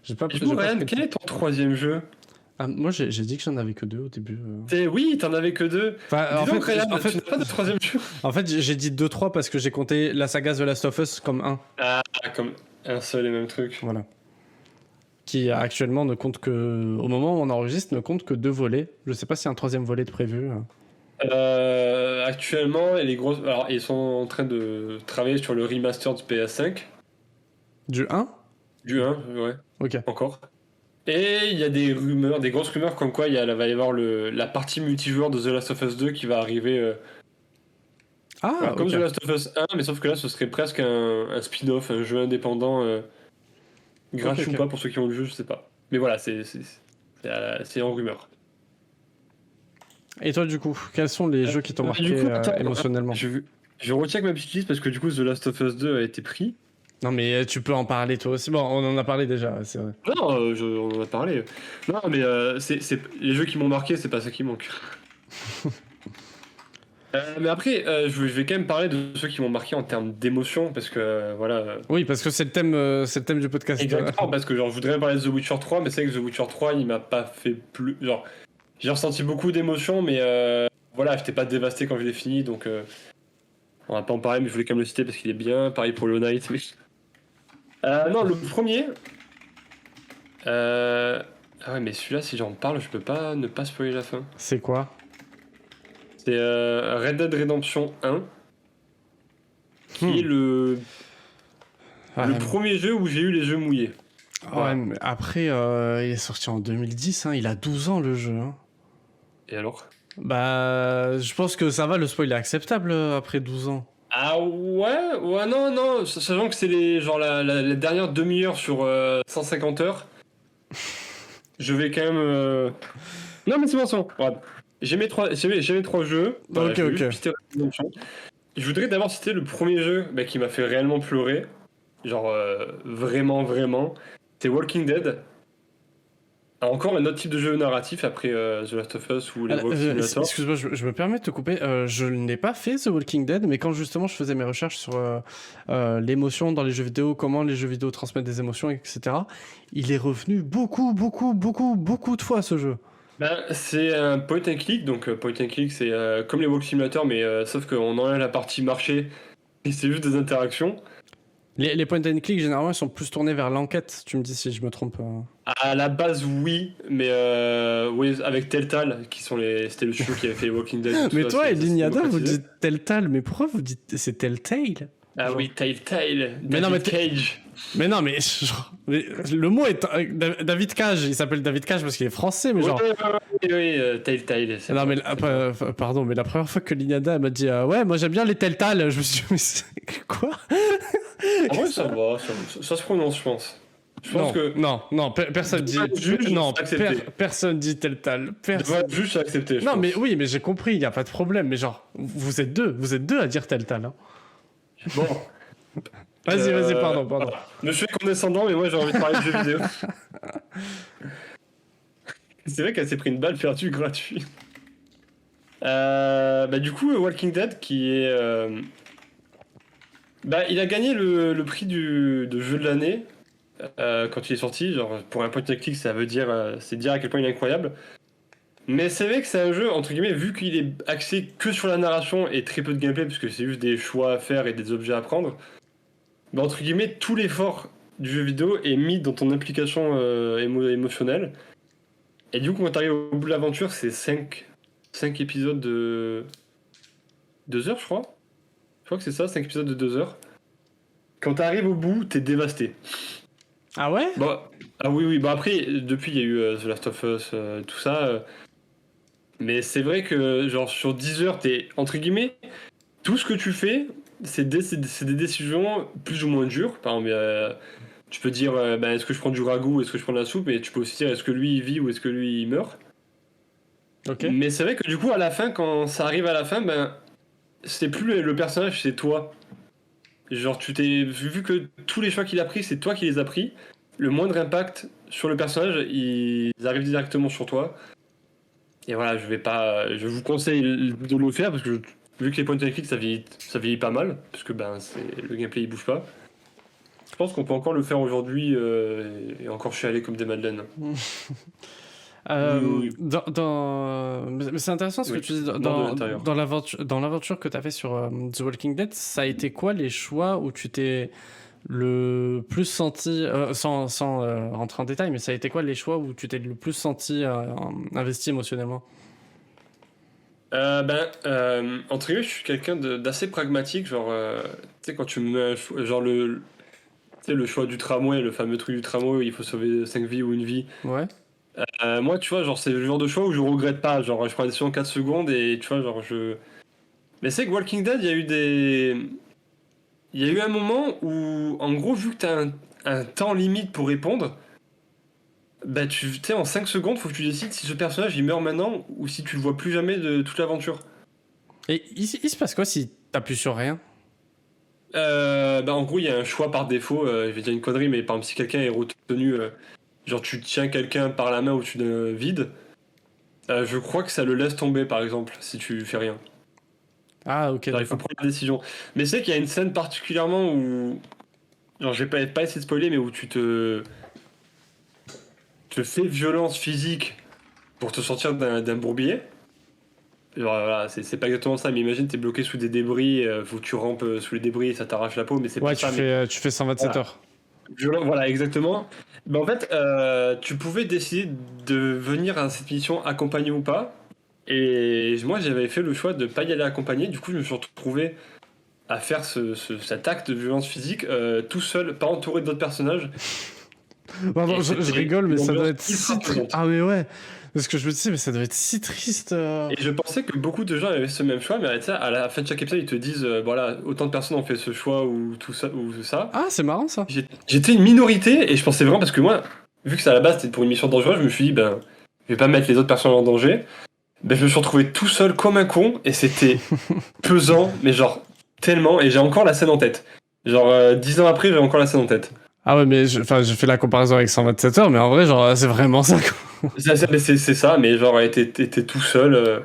j'ai pas,
Et du
j'ai
coup,
pas
Ryan,
pris le
quel
temps.
est ton troisième jeu?
Ah, moi, j'ai dit que j'en avais que deux au début.
Oui, t'en avais que deux.
Enfin,
Dis donc, Ryan, tu n'as pas de troisième jeu?
en fait, j'ai dit 2-3 parce que j'ai compté la saga The Last of Us comme un.
Ah, comme un seul et même truc.
Voilà. Qui actuellement ne compte que, au moment où on enregistre, ne compte que 2 volets. Je sais pas s'il y a un troisième volet de prévu.
Actuellement, alors, ils sont en train de travailler sur le remaster du PS5.
Du 1.
Du 1, ouais,
Ok.
encore. Et il y a des rumeurs, des grosses rumeurs comme quoi va y avoir la partie multijoueur de The Last of Us 2 qui va arriver.
Ah,
Voilà, comme
ok.
The Last of Us 1, mais sauf que là, ce serait presque un spin-off, un jeu indépendant, gratuit
Ok.
ou pas pour ceux qui ont le jeu, je sais pas. Mais voilà, c'est en rumeur.
Et toi, du coup, quels sont les jeux qui t'ont marqué
Du coup, attends,
émotionnellement?
je retiens que ma petite liste parce que du coup, The Last of Us 2 a été pris.
Non, mais tu peux en parler toi aussi. Bon, on en a parlé déjà, c'est vrai.
Non, on en a parlé. Non, mais les jeux qui m'ont marqué, c'est pas ça qui manque. Mais après, je vais quand même parler de ceux qui m'ont marqué en termes d'émotion, parce que voilà.
Oui, parce que c'est le thème du podcast.
Exactement, parce que genre, je voudrais parler de The Witcher 3, mais c'est vrai que The Witcher 3, il m'a pas fait plus. Genre, j'ai ressenti beaucoup d'émotions, mais voilà, j'étais pas dévasté quand je l'ai fini, donc on va pas en parler, mais je voulais quand même le citer parce qu'il est bien. Pareil pour Hollow Knight. Mais... non, le premier. Ah ouais, mais celui-là, si j'en parle, je peux pas ne pas spoiler la fin.
C'est quoi?
C'est Red Dead Redemption 1, qui est le premier jeu où j'ai eu les yeux mouillés. Voilà.
Ouais, mais après, il est sorti en 2010, hein, il a 12 ans le jeu. Hein.
Et alors?
Bah, je pense que ça va, le spoil est acceptable après 12 ans.
Ah ouais, non, sachant que c'est genre la dernière demi-heure sur 150 heures, je vais quand même... Non mais c'est bon. Ouais. J'ai mes trois jeux. Voilà,
Ok,
je vais
ok.
juste citer Redemption. Je voudrais d'abord citer le premier jeu qui m'a fait réellement pleurer. Genre vraiment. C'est Walking Dead. Alors, encore un autre type de jeu narratif après The Last of Us ou les Walk Simulator.
Excuse-moi, je me permets de te couper. Je n'ai pas fait The Walking Dead, mais quand justement je faisais mes recherches sur l'émotion dans les jeux vidéo, comment les jeux vidéo transmettent des émotions, etc., il est revenu beaucoup de fois ce jeu.
Ben, c'est un point and click, donc point and click c'est comme les Walk Simulator, mais sauf qu'on enlève la partie marché et c'est juste des interactions.
Les point and click, généralement, ils sont plus tournés vers l'enquête, tu me dis si je me trompe.
À la base, oui, mais oui, avec Telltale, c'était le studio qui avait fait Walking Dead.
Mais toi et Lignada, vous
démocratisé.
dites Telltale, mais pourquoi vous dites c'est Telltale?
Ah
Genre.
oui, Telltale,
Mais non, mais
David Cage.
Mais non, mais, mais le mot est. David Cage, il s'appelle David Cage parce qu'il est français, mais
Oui,
genre.
oui, Telltale.
Non, mais pardon, mais la première fois que Lignada m'a dit ouais, moi j'aime bien les Telltale, je me suis dit, mais quoi?
En vrai, ça va, ça se prononce, je pense. Je pense
Non,
que.
non, personne dit. Non, personne dit Telltale.
Personne. Juste accepter, je
Non,
pense.
mais oui, mais j'ai compris, il y a pas de problème, mais genre, vous êtes deux à dire Telltale. Hein.
Bon.
Vas-y, pardon.
Monsieur est condescendant, mais moi j'ai envie de parler de jeux vidéo. C'est vrai qu'elle s'est pris une balle perdue gratuite. Du coup, Walking Dead, qui est. Il a gagné le prix de jeu de l'année quand il est sorti. Genre, pour un point and click, ça veut dire. C'est dire à quel point il est incroyable. Mais c'est vrai que c'est un jeu, entre guillemets, vu qu'il est axé que sur la narration et très peu de gameplay, parce que c'est juste des choix à faire et des objets à prendre. Entre guillemets, tout l'effort du jeu vidéo est mis dans ton implication émotionnelle. Et du coup, quand t'arrives au bout de l'aventure, c'est 5 épisodes de 2 heures, je crois. Je crois que c'est ça, 5 épisodes de 2 heures. Quand t'arrives au bout, t'es dévasté.
Ah ouais?
Ah oui. Après, depuis, il y a eu The Last of Us, tout ça. Mais c'est vrai que, genre, sur 10 heures, t'es, entre guillemets, tout ce que tu fais, c'est des décisions plus ou moins dures. Par exemple, tu peux dire est-ce que je prends du ragoût, est-ce que je prends de la soupe, et tu peux aussi dire est-ce que lui il vit ou est-ce que lui il meurt.
Ok.
Mais c'est vrai que du coup, à la fin, quand ça arrive à la fin, c'est plus le personnage, c'est toi. Genre, vu que tous les choix qu'il a pris, c'est toi qui les as pris, le moindre impact sur le personnage, ils arrivent directement sur toi. Et voilà, je vous conseille de le faire parce que vu que les point and click ça vieillit pas mal, parce que le gameplay il bouge pas. Je pense qu'on peut encore le faire aujourd'hui et encore chialer comme des madeleines. Oui.
Mais c'est intéressant ce que tu dis dans l'aventure que tu as fait sur The Walking Dead. Ça a été quoi les choix où tu t'es le plus senti, sans rentrer en détail, mais ça a été quoi les choix où tu t'es le plus senti investi émotionnellement?
Entre guillemets, je suis quelqu'un d'assez pragmatique. Genre, tu sais, quand tu me mets un choix, genre tu sais, le choix du tramway, le fameux truc du tramway où il faut sauver 5 vies ou une vie.
Ouais.
Moi, tu vois, genre, c'est le genre de choix où je regrette pas. Genre, je prends la décision en 4 secondes et tu vois, genre, je. Mais c'est que Walking Dead, il y a eu des. Il y a eu un moment où, en gros, vu que t'as un temps limite pour répondre, tu sais, en 5 secondes, faut que tu décides si ce personnage il meurt maintenant ou si tu le vois plus jamais de toute l'aventure.
Et il se passe quoi si t'appuies sur rien?
En gros, il y a un choix par défaut. Je vais dire une connerie, mais par exemple, si quelqu'un est retenu, genre tu tiens quelqu'un par la main ou tu le vides, je crois que ça le laisse tomber, par exemple, si tu fais rien.
Ah, ok.
Genre, il faut prendre la décision. Mais c'est qu'il y a une scène particulièrement où, genre, je vais pas essayer de spoiler, mais où tu te fais violence physique pour te sortir d'un bourbier. Genre, voilà, c'est pas exactement ça, mais imagine t'es bloqué sous des débris, faut que tu rampes sous les débris et ça t'arrache la peau, mais c'est pas ça.
Tu fais 127
voilà.
heures.
Voilà, exactement. En fait, tu pouvais décider de venir à cette mission accompagné ou pas. Et moi, j'avais fait le choix de pas y aller accompagné. Du coup, je me suis retrouvé à faire cet acte de violence physique tout seul, pas entouré d'autres personnages.
Pardon, je rigole, mais ça doit être si triste. Ah, mais ouais. Parce que je me disais, mais ça doit être si triste.
Et je pensais que beaucoup de gens avaient ce même choix, mais à la fin de chaque épisode, ils te disent voilà, autant de personnes ont fait ce choix ou tout ça.
Ah, c'est marrant ça.
J'étais une minorité et je pensais vraiment, parce que moi, vu que c'est à la base c'était pour une mission dangereuse, je me suis dit, je vais pas mettre les autres personnes en danger. Je me suis retrouvé tout seul comme un con et c'était pesant, mais genre tellement, et j'ai encore la scène en tête. Genre 10 ans après, j'ai encore la scène en tête.
Ah ouais, mais j'ai fait la comparaison avec 127 heures, mais en vrai, genre, c'est vraiment ça, quoi.
C'est ça, mais genre, elle était tout seul.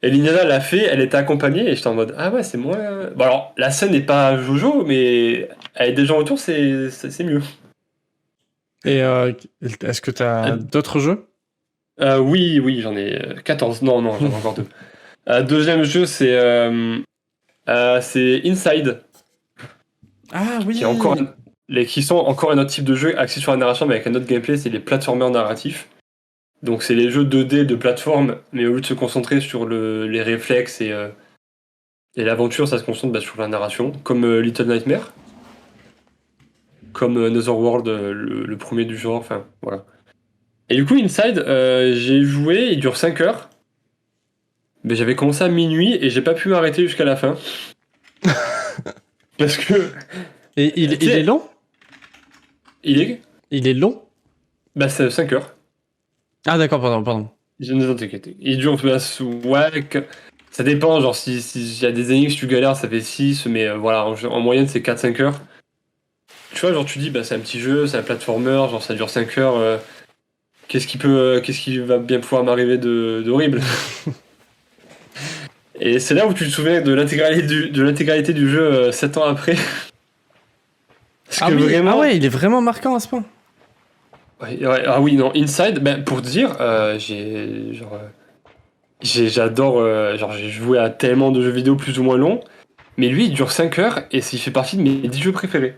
Et Lignana l'a fait, elle était accompagnée, et j'étais en mode, ah ouais, c'est moi. Bon, alors, la scène n'est pas Jojo, mais avec des gens autour, c'est mieux.
Et est-ce que t'as d'autres jeux?
Oui, j'en ai 14. Non, j'en ai encore 2. Deuxième jeu, c'est Inside.
Ah oui.
Qui sont encore un autre type de jeu axé sur la narration, mais avec un autre gameplay, c'est les platformers narratifs. Donc c'est les jeux 2D de plateforme, mais au lieu de se concentrer sur les réflexes et l'aventure, ça se concentre sur la narration, comme Little Nightmare, comme Another World, le premier du genre, enfin voilà. Et du coup, Inside, j'ai joué, il dure 5 heures. Mais j'avais commencé à minuit et j'ai pas pu m'arrêter jusqu'à la fin. Parce que.
Et il est long?
Il est.
Il est long?
Bah, c'est 5 heures.
Ah d'accord, pardon.
Je ne t'inquiète. Il dure. Ouais, ça dépend. Genre, si y a des énigmes, si tu galères, ça fait 6. Mais voilà, en moyenne, c'est 4-5 heures. Tu vois, genre, tu dis, bah, c'est un petit jeu, c'est un platformer, genre, ça dure 5 heures. Qu'est-ce qui va bien pouvoir m'arriver d'horrible? Et c'est là où tu te souviens de l'intégralité du jeu 7 ans après. Parce que vraiment.
Ah ouais, il est vraiment marquant à ce point.
Ah oui, non, Inside, ben, pour te dire, j'adore, j'ai joué à tellement de jeux vidéo plus ou moins longs, mais lui, il dure 5 heures et il fait partie de mes 10 jeux préférés.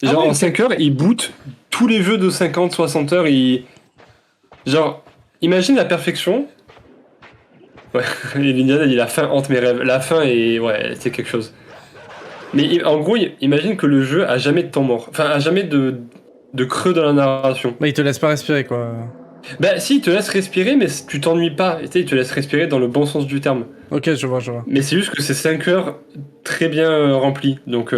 Genre, en 5 heures, il boot tous les jeux de 50-60 heures, Genre, imagine la perfection. Ouais, Eliana dit la fin hante mes rêves. La fin est. Ouais, c'est quelque chose. Mais en gros, imagine que le jeu a jamais de temps mort. Enfin, a jamais de creux dans la narration.
Bah, il te laisse pas respirer, quoi.
Bah si, il te laisse respirer, mais tu t'ennuies pas. Tu sais, il te laisse respirer dans le bon sens du terme.
Ok, je vois.
Mais c'est juste que c'est 5 heures très bien remplies. Donc,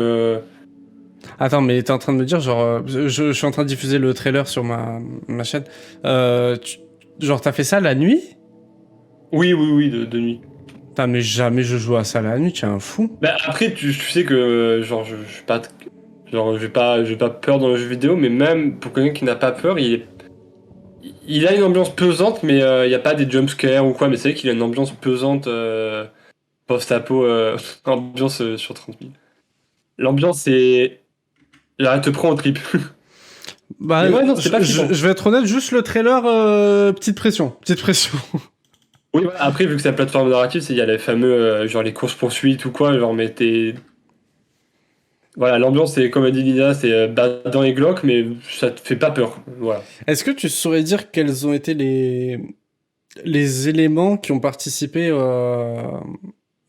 Attends, mais t'es en train de me dire, genre, je suis en train de diffuser le trailer sur ma chaîne. Genre, t'as fait ça la nuit?
oui, de nuit.
Putain, mais jamais je joue à ça la nuit, tu es un fou.
Bah après, tu sais que, genre, je suis pas... Genre, j'ai pas peur dans le jeu vidéo, mais même pour quelqu'un qui n'a pas peur, il a une ambiance pesante, mais il n'y a pas des jumpscares ou quoi, mais c'est vrai qu'il a une ambiance pesante, post-apo, ambiance sur 30 000. L'ambiance, c'est... Là, elle te prend en trip.
Bah,
mais ouais, non, c'est pas flippant.
je vais être honnête, juste le trailer, petite pression.
Oui, voilà. Après, vu que c'est la plateforme narrative, il y a les fameux, genre les courses-poursuites ou quoi, genre, mais t'es... Voilà, l'ambiance, c'est comme a dit Lina, c'est badant et glauque, mais ça te fait pas peur. Voilà.
Est-ce que tu saurais dire quels ont été les éléments qui ont participé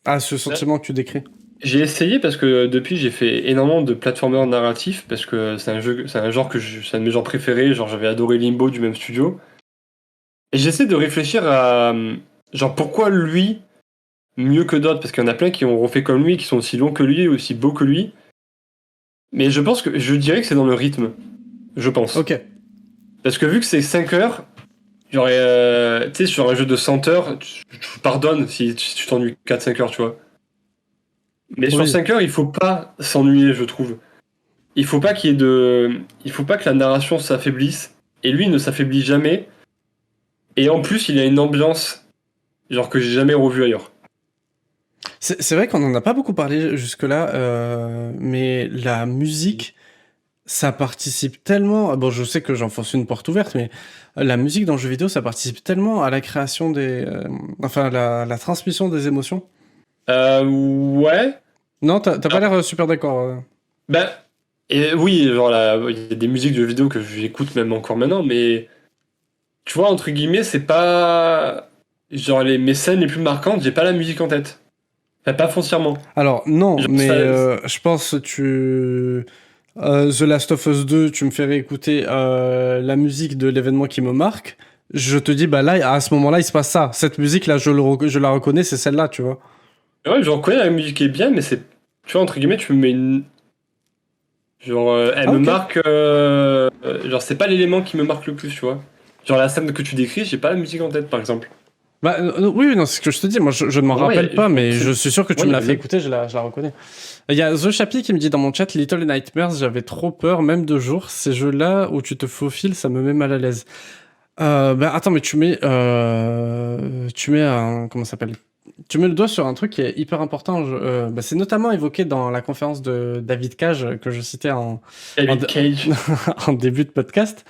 à ce sentiment que tu décris?
J'ai essayé parce que depuis j'ai fait énormément de platformers narratifs parce que c'est un genre c'est un de mes genres préférés. Genre j'avais adoré Limbo du même studio. Et j'essaie de réfléchir à genre pourquoi lui mieux que d'autres parce qu'il y en a plein qui ont refait comme lui, qui sont aussi longs que lui, aussi beaux que lui. Mais je dirais que c'est dans le rythme. Je pense.
Ok.
Parce que vu que c'est 5 heures, j'aurais tu sais sur un jeu de 100 heures, tu pardonnes si tu t'ennuies 4-5 heures, tu vois. Mais sur
Oui.
5 heures, il faut pas s'ennuyer, je trouve. Il faut pas qu'il y ait il faut pas que la narration s'affaiblisse. Et lui, il ne s'affaiblit jamais. Et en plus, il a une ambiance, genre que j'ai jamais revue ailleurs.
C'est vrai qu'on en a pas beaucoup parlé jusque-là, mais la musique, ça participe tellement. Bon, je sais que j'enfonce une porte ouverte, mais la musique dans le jeu vidéo, ça participe tellement à la création enfin, la transmission des émotions.
Ouais.
Non, t'as pas l'air super d'accord.
Bah, et oui, genre là, il y a des musiques de jeux vidéo que j'écoute même encore maintenant, mais tu vois, entre guillemets, c'est pas. Genre mes scènes les plus marquantes, j'ai pas la musique en tête. Enfin, pas foncièrement.
Alors, non,
Genre,
mais je pense The Last of Us 2, tu me fais réécouter la musique de l'événement qui me marque. Je te dis, bah là, à ce moment-là, il se passe ça. Cette musique-là, je la reconnais, c'est celle-là, tu vois.
Ouais, je reconnais la musique est bien, mais c'est. Tu vois, entre guillemets, tu me mets une. Genre, elle me
Ok.
marque. Genre, c'est pas l'élément qui me marque le plus, tu vois. Genre, la scène que tu décris, j'ai pas la musique en tête, par exemple.
Bah, oui, non, c'est ce que je te dis. Moi, je ne m'en rappelle pas, mais je suis sûr que tu
Ouais,
me
y a
l'as fait
bien.
écouter, je la reconnais. Il y a The Chappie qui me dit dans mon chat, Little Nightmares, j'avais trop peur, même de jour. Ces jeux-là où tu te faufiles, ça me met mal à l'aise. Bah, attends, mais tu mets un, comment ça s'appelle? Tu mets le doigt sur un truc qui est hyper important. Bah, c'est notamment évoqué dans la conférence de David Cage que je citais
David Cage.
en début de podcast.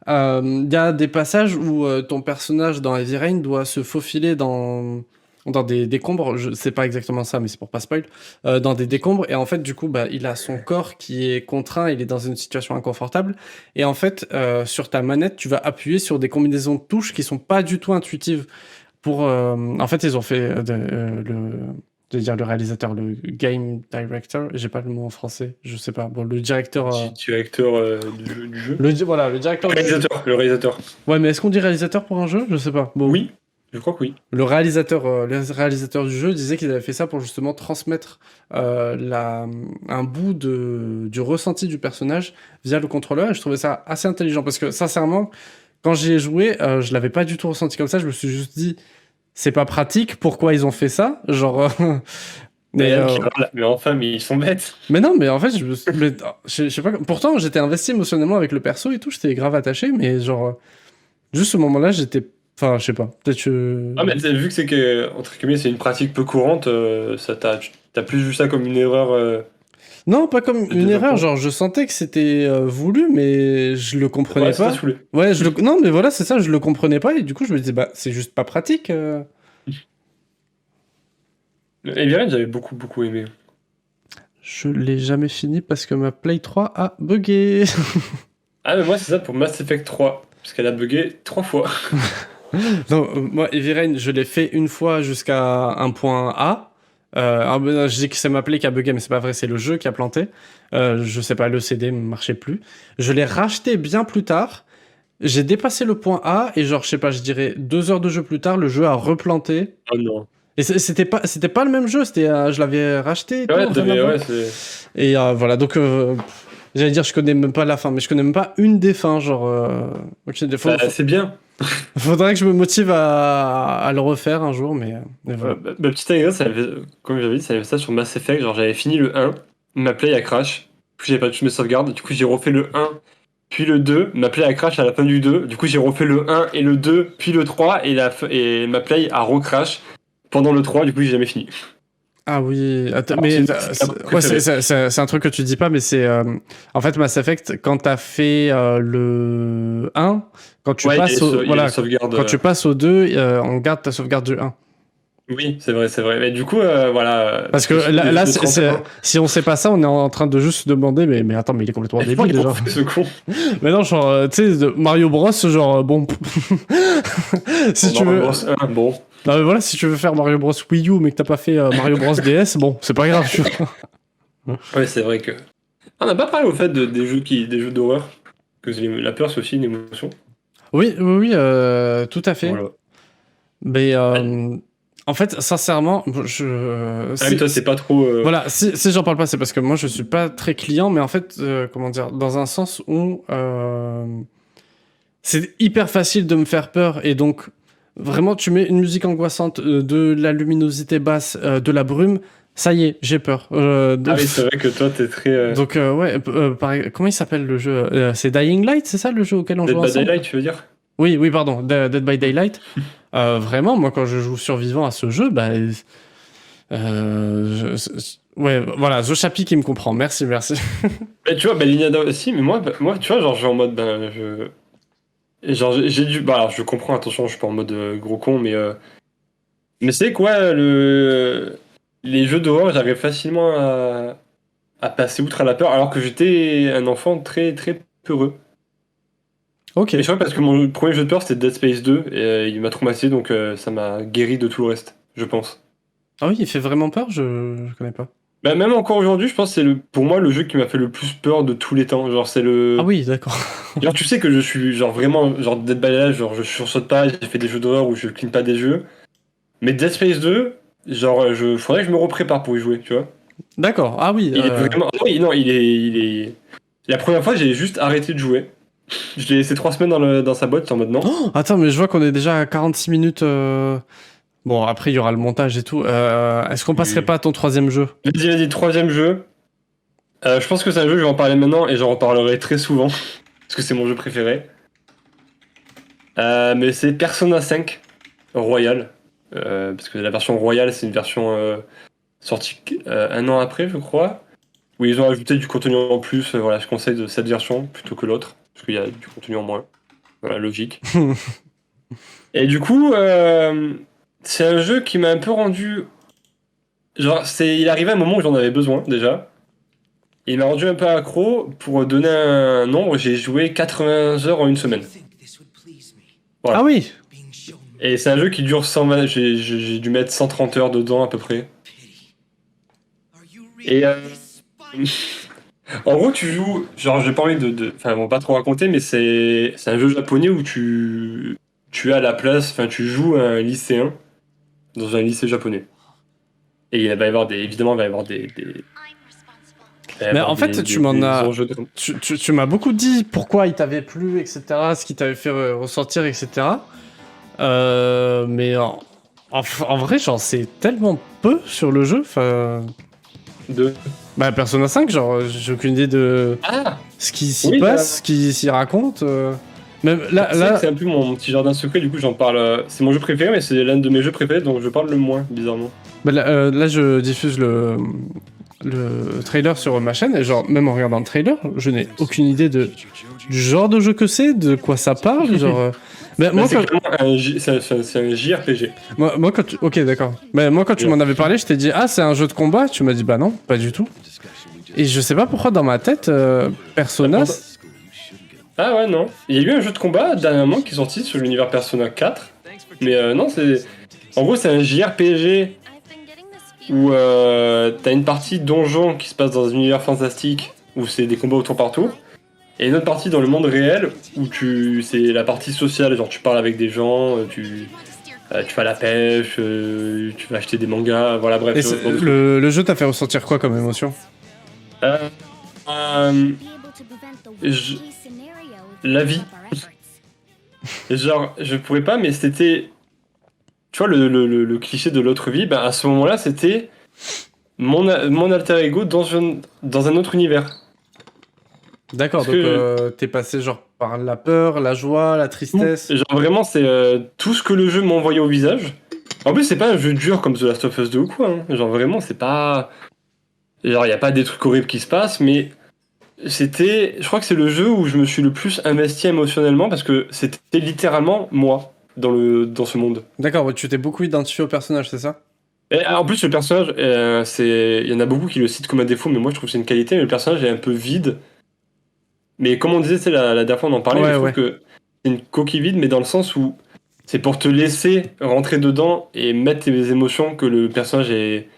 Il y a des passages où ton personnage dans Heavy Rain doit se faufiler dans des décombres, je sais pas exactement ça, mais c'est pour pas spoil, dans des décombres, et en fait, du coup, bah, il a son corps qui est contraint, il est dans une situation inconfortable, et en fait, sur ta manette, tu vas appuyer sur des combinaisons de touches qui sont pas du tout intuitives. En fait, ils ont fait je veux dire le réalisateur, le game director, j'ai pas le mot en français, je sais pas. Bon, le directeur.
Directeur du jeu.
Voilà, le directeur.
Le réalisateur.
Ouais, mais est-ce qu'on dit réalisateur pour un jeu? Je sais pas. Bon.
Oui, je crois que oui.
Le réalisateur du jeu disait qu'ils avaient fait ça pour justement transmettre un bout du ressenti du personnage via le contrôleur. Et je trouvais ça assez intelligent parce que sincèrement, quand j'y ai joué, je l'avais pas du tout ressenti comme ça. Je me suis juste dit, c'est pas pratique. Pourquoi ils ont fait ça? Genre.
Mais enfin, mais ils sont bêtes.
Mais non, mais en fait, je sais pas. Pourtant, j'étais investi émotionnellement avec le perso et tout. J'étais grave attaché, mais genre, juste ce moment-là, j'étais. Enfin, je sais pas. Peut-être que.
Ah, mais vu que c'est que, entre guillemets, c'est une pratique peu courante, t'as plus vu ça comme une erreur.
Non, pas comme une erreur. Genre, je sentais que c'était voulu, mais je le comprenais pas. Ouais, non, mais voilà, c'est ça. Je le comprenais pas et du coup, je me disais, bah, c'est juste pas pratique.
Heavy j'avais beaucoup aimé.
Je l'ai jamais fini parce que ma Play 3 a bugué.
Ah, mais moi, c'est ça pour Mass Effect 3. Parce qu'elle a bugué 3 fois.
Non, moi, Heavy Rain, je l'ai fait une fois jusqu'à un point A. Je dis que c'est ma Play qui a bugué, mais c'est pas vrai, c'est le jeu qui a planté. Je sais pas, le CD ne marchait plus. Je l'ai racheté bien plus tard. J'ai dépassé le point A et genre, je sais pas, je dirais 2 heures de jeu plus tard, le jeu a replanté.
Oh non.
Et c'était pas le même jeu, je l'avais racheté. Et voilà, donc j'allais dire je connais même pas la fin, mais je connais même pas une des fins, genre.
C'est bien.
Faudrait que je me motive à le refaire un jour, mais voilà.
Ma petite anecdote, comme j'avais dit, ça avait ça sur Mass Effect, genre j'avais fini le 1, ma play a crash, puis j'avais pas touché mes sauvegardes, du coup j'ai refait le 1, puis le 2, ma play a crash à la fin du 2, du coup j'ai refait le 1 et le 2, puis le 3, et ma play a recrash pendant le 3, du coup j'ai jamais fini.
Ah oui, mais c'est un truc que tu dis pas, mais c'est en fait Mass Effect quand t'as fait le 1, quand tu passes quand tu passes au 2, on garde ta sauvegarde du 1.
Oui, c'est vrai. Mais du coup, voilà.
Parce que là si on sait pas ça, on est en train de juste se demander, mais attends, mais il est complètement débile déjà.
Ce con.
Mais non, genre, tu sais, Mario Bros, genre, bon. Si tu veux.
Bros 1, bon.
Non, mais voilà, si tu veux faire Mario Bros Wii U, mais que t'as pas fait Mario Bros DS, bon, c'est pas grave, tu vois.
Ouais, c'est vrai que. On n'a pas parlé au fait des jeux d'horreur. Que la peur, c'est aussi une émotion.
Oui, tout à fait. Voilà. Mais. En fait, sincèrement,
toi, c'est pas trop.
Voilà, si j'en parle pas, c'est parce que moi, je suis pas très client, mais en fait, comment dire, dans un sens où c'est hyper facile de me faire peur, et donc vraiment, tu mets une musique angoissante, de la luminosité basse, de la brume, ça y est, j'ai peur.
Ah oui, c'est vrai que toi, t'es très.
Donc ouais, comment il s'appelle le jeu? C'est Dying Light, c'est ça le jeu auquel on joue ensemble?
Dead by Daylight, tu veux dire?
Oui, pardon, Dead by Daylight. Vraiment, moi, quand je joue survivant à ce jeu, bah, ouais, voilà, The Chappie qui me comprend. Merci.
Mais tu vois, Lignada aussi, mais moi, tu vois, genre, je suis en mode, genre, j'ai dû, alors, je comprends, attention, je suis pas en mode gros con, mais c'est quoi, les jeux d'horreur, j'arrive facilement à passer outre à la peur, alors que j'étais un enfant très, très peureux.
Ok.
Mais je crois parce que mon premier jeu de peur c'était Dead Space 2 et il m'a traumatisé donc ça m'a guéri de tout le reste, je pense.
Ah oui, il fait vraiment peur, je connais pas.
Bah même encore aujourd'hui, je pense que c'est pour moi le jeu qui m'a fait le plus peur de tous les temps. Genre c'est le.
Ah oui, d'accord.
Genre tu sais que je suis genre vraiment genre Dead by Daylight, genre je sursaute pas, j'ai fait des jeux d'horreur où je clean pas des jeux. Mais Dead Space 2, genre faudrait que je me reprépare pour y jouer, tu vois.
D'accord. Ah oui.
Il est vraiment. Oui, non, il est. La première fois, j'ai juste arrêté de jouer. Je l'ai laissé 3 semaines dans sa boîte en mode non.
Oh, attends, mais je vois qu'on est déjà à 46 minutes. Bon, après, il y aura le montage et tout. Est-ce qu'on passerait pas à ton troisième jeu?
Vas-y, troisième jeu. Je pense que c'est un jeu, je vais en parler maintenant et j'en reparlerai très souvent. Parce que c'est mon jeu préféré. Mais c'est Persona 5 Royal. Parce que la version Royal, c'est une version sortie un an après, je crois. Où ils ont ajouté du contenu en plus. Voilà, je conseille de cette version plutôt que l'autre. Parce qu'il y a du contenu en moins. Voilà, logique. Et du coup, c'est un jeu qui m'a un peu rendu. Genre, il arrivait à un moment où j'en avais besoin déjà. Il m'a rendu un peu accro. Pour donner un nombre, j'ai joué 80 heures en une semaine. Voilà.
Ah oui.
Et c'est un jeu qui dure 120. J'ai dû mettre 130 heures dedans à peu près. Et en gros, tu joues. Genre, j'ai pas envie de. Enfin, on va pas trop raconter, mais c'est un jeu japonais où tu as la place. Enfin, tu joues un lycéen dans un lycée japonais. Et il va y avoir évidemment, il va y avoir
Mais en fait, tu m'en as.
enjeux
Tu m'as beaucoup dit pourquoi il t'avait plu, etc., ce qui t'avait fait ressortir, etc. Mais en vrai, j'en sais tellement peu sur le jeu. Enfin. Bah, Persona 5, genre, j'ai aucune idée de ce qui s'y passe, ce qui s'y raconte. Même là...
C'est un peu mon petit jardin secret, du coup j'en parle. C'est mon jeu préféré, mais c'est l'un de mes jeux préférés, donc je parle le moins, bizarrement.
Bah, là, je diffuse le trailer sur ma chaîne, et genre, même en regardant le trailer, je n'ai aucune idée du genre de jeu que c'est, de quoi ça parle, genre... moi,
c'est un JRPG.
Moi, quand tu... Ok, d'accord. Mais moi, quand tu m'en avais parlé, je t'ai dit, ah, c'est un jeu de combat. Tu m'as dit, bah non, pas du tout. Et je sais pas pourquoi, dans ma tête, Persona...
Ah ouais, non. Il y a eu un jeu de combat, dernièrement, qui est sorti sur l'univers Persona 4. Mais non, c'est... En gros, c'est un JRPG où t'as une partie donjon qui se passe dans un univers fantastique, où c'est des combats au tour par tour. Et une autre partie dans le monde réel où c'est la partie sociale, genre tu parles avec des gens, tu fais la pêche, tu vas acheter des mangas, voilà, bref.
Et le jeu t'a fait ressentir quoi comme émotion?
La vie. Genre, je pourrais pas, mais c'était... Tu vois, le cliché de l'autre vie, ben à ce moment-là, c'était mon alter ego dans un autre univers.
D'accord, donc t'es passé genre par la peur, la joie, la tristesse.
Genre vraiment, c'est tout ce que le jeu m'envoyait au visage. En plus, c'est pas un jeu dur comme The Last of Us 2 ou quoi. Hein. Genre vraiment, c'est pas... Genre, y a pas des trucs horribles qui se passent, mais c'était... Je crois que c'est le jeu où je me suis le plus investi émotionnellement parce que c'était littéralement moi dans ce monde.
D'accord, tu t'es beaucoup identifié au personnage, c'est ça?
Et en plus, le personnage, il y en a beaucoup qui le citent comme un défaut, mais moi je trouve que c'est une qualité, mais le personnage est un peu vide. Mais comme on disait, c'est la dernière fois on en parlait, je trouve que c'est une coquille vide, mais dans le sens où c'est pour te laisser rentrer dedans et mettre tes émotions que le personnage est...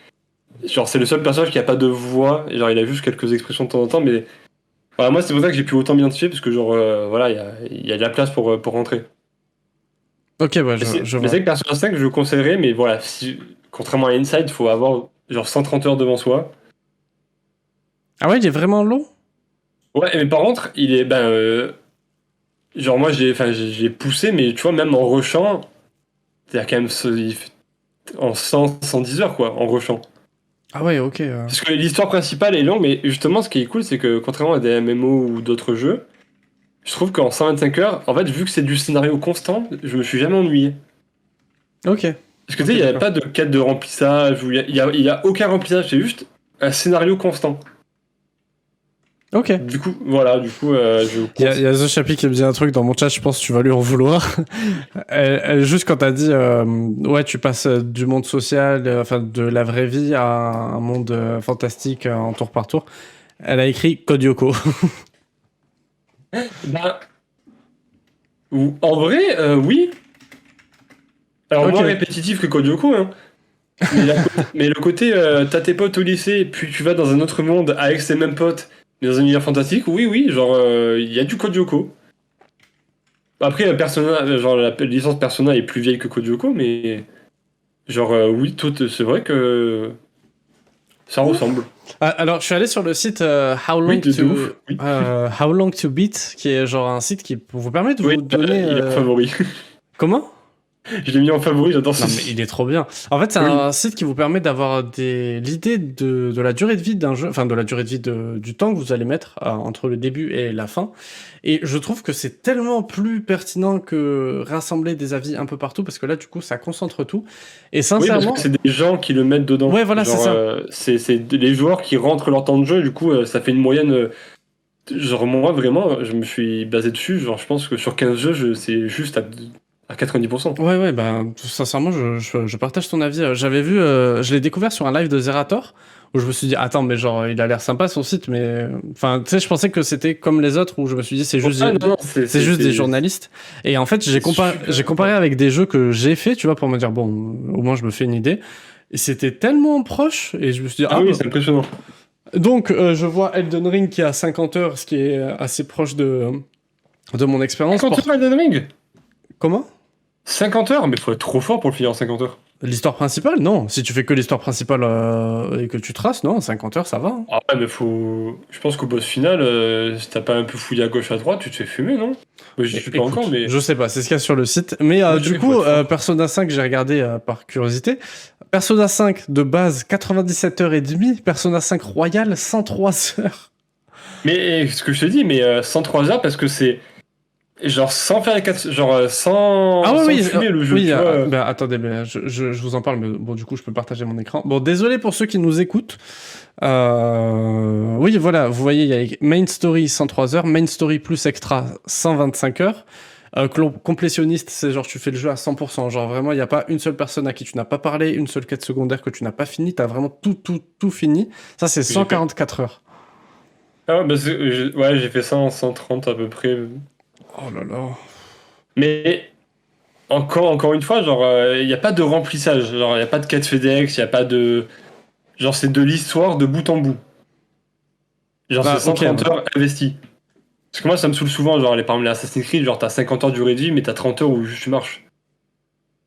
Genre c'est le seul personnage qui a pas de voix, et genre il a juste quelques expressions de temps en temps, mais... Voilà, moi c'est pour ça que j'ai pu autant m'identifier, parce que genre, voilà, il y a de la place pour rentrer.
Ok, ouais, je vois.
Mais c'est que Persona 5, je le conseillerais, mais voilà, contrairement à Inside, il faut avoir genre 130 heures devant soi.
Ah ouais, il est vraiment long?
Ouais, mais par contre, il est... genre moi j'ai poussé, mais tu vois, même en rushant, c'est quand même en 110 heures, quoi, en rushant.
Ah ouais, ok.
Parce que l'histoire principale est longue, mais justement, ce qui est cool, c'est que contrairement à des MMO ou d'autres jeux, je trouve qu'en 125 heures, en fait, vu que c'est du scénario constant, je me suis jamais ennuyé.
Ok.
Parce que tu sais, il n'y a pas de quête de remplissage, il y a aucun remplissage, c'est juste un scénario constant.
Ok.
Du coup, voilà,
il y a The Chappie qui me dit un truc dans mon chat, je pense que tu vas lui en vouloir. Juste quand t'as dit, ouais, tu passes du monde social, enfin de la vraie vie à un monde fantastique en tour par tour, elle a écrit Code Yoko.
Bah, en vrai, oui. Alors moins répétitif que Code Yoko, hein. Mais le côté, t'as tes potes au lycée, puis tu vas dans un autre monde avec ces mêmes potes, mais dans un univers fantastique, oui, genre, il y a du Code Yoko. Après, Persona, genre, la licence Persona est plus vieille que Code Yoko, mais... Genre, oui, c'est vrai que... Ça ressemble.
Alors, je suis allé sur le site How Long to Beat, qui est genre un site qui vous permet de vous donner...
il est favori.
Comment ?
Je l'ai mis en favori, j'adore ça.
Non, mais il est trop bien. En fait, c'est un site qui vous permet d'avoir l'idée de la durée de vie d'un jeu, enfin de la durée de vie du temps que vous allez mettre entre le début et la fin. Et je trouve que c'est tellement plus pertinent que rassembler des avis un peu partout, parce que là, du coup, ça concentre tout. Et sincèrement...
Oui, parce que c'est des gens qui le mettent dedans.
Ouais, voilà,
genre, c'est ça. C'est les joueurs qui rentrent leur temps de jeu, du coup, ça fait une moyenne... genre, moi, vraiment, je me suis basé dessus. Genre, je pense que sur 15 jeux, c'est juste à À 90%.
Ouais, bah, sincèrement, je partage ton avis. J'avais vu, je l'ai découvert sur un live de Zerator, où je me suis dit, attends, mais genre, il a l'air sympa son site, mais. Enfin, tu sais, je pensais que c'était comme les autres, où je me suis dit, c'est juste, c'est juste des journalistes. Et en fait, j'ai comparé avec des jeux que j'ai fait, tu vois, pour me dire, bon, au moins, je me fais une idée. Et c'était tellement proche, et je me suis dit,
oui, c'est impressionnant.
Donc, je vois Elden Ring qui a 50 heures, ce qui est assez proche de mon expérience.
50 heures Elden Ring?
Comment?
50 heures? Mais faut être trop fort pour le finir en 50 heures.
L'histoire principale, non. Si tu fais que l'histoire principale et que tu traces, non, 50 heures, ça va. Hein.
Ah ouais, mais faut... Je pense qu'au boss final, si t'as pas un peu fouillé à gauche, à droite, tu te fais fumer, non? J'y suis pas encore, mais...
Je sais pas, c'est ce qu'il y a sur le site. Mais du coup, Persona 5, j'ai regardé par curiosité. Persona 5, de base, 97 heures et demie. Persona 5 Royal, 103 heures.
Mais ce que je te dis, mais 103 heures, parce que c'est... Genre sans faire les 4... Genre sans fumer le jeu, tu vois.
Bah, attendez, mais je vous en parle, mais bon, du coup, je peux partager mon écran. Bon, désolé pour ceux qui nous écoutent. Oui, voilà, vous voyez, il y a Main Story 103 heures, Main Story plus Extra 125 heures. Complétionniste, c'est genre tu fais le jeu à 100%. Genre vraiment, il n'y a pas une seule personne à qui tu n'as pas parlé, une seule quête secondaire que tu n'as pas fini. T'as vraiment tout fini. Ça, c'est 144 heures.
Ah ouais, bah ouais, j'ai fait ça en 130 à peu près.
Oh là là.
Mais encore une fois, genre, il n'y a pas de remplissage. Genre, il n'y a pas de quête FedEx, il n'y a pas de... Genre, c'est de l'histoire de bout en bout. Genre, c'est 130 heures investies. Parce que moi, ça me saoule souvent, genre, par exemple, les Assassin's Creed, genre, t'as 50 heures de durée de vie, mais t'as 30 heures où juste tu marches.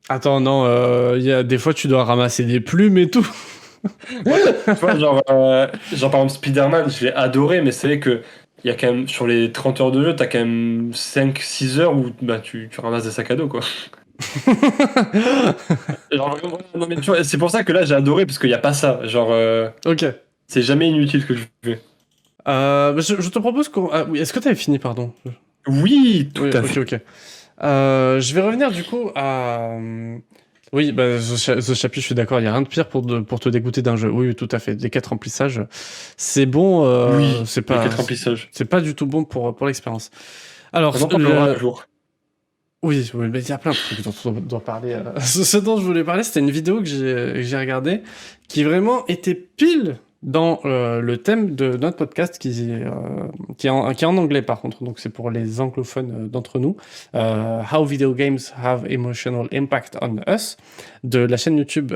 Attends, non, y a des fois, tu dois ramasser des plumes et tout.
Ouais, tu vois, genre, par exemple, Spider-Man, je l'ai adoré, mais c'est vrai que il y a quand même, sur les 30 heures de jeu, t'as quand même 5-6 heures où bah, tu ramasses des sacs à dos, quoi. Genre, non, mais tu vois, c'est pour ça que là, j'ai adoré, parce qu'il n'y a pas ça. Genre,
ok.
C'est jamais inutile ce que je fais.
Je te propose qu'on... Ah, oui, est-ce que t'avais fini, pardon?
Oui, tout à fait.
Ok. Je vais revenir du coup à... Oui, bah, The Chapi, je suis d'accord, il n'y a rien de pire pour te dégoûter d'un jeu. Oui, tout à fait. Des quêtes remplissages, c'est bon.
Oui,
c'est pas,
les quêtes remplissages.
C'est pas du tout bon pour l'expérience. Alors,
un jour.
Oui, mais il y a plein de trucs dont on doit parler. Ce dont je voulais parler, c'était une vidéo que j'ai regardée qui vraiment était pile dans le thème de notre podcast qui est en anglais par contre, donc c'est pour les anglophones d'entre nous. How Video Games Have Emotional Impact on Us, de la chaîne YouTube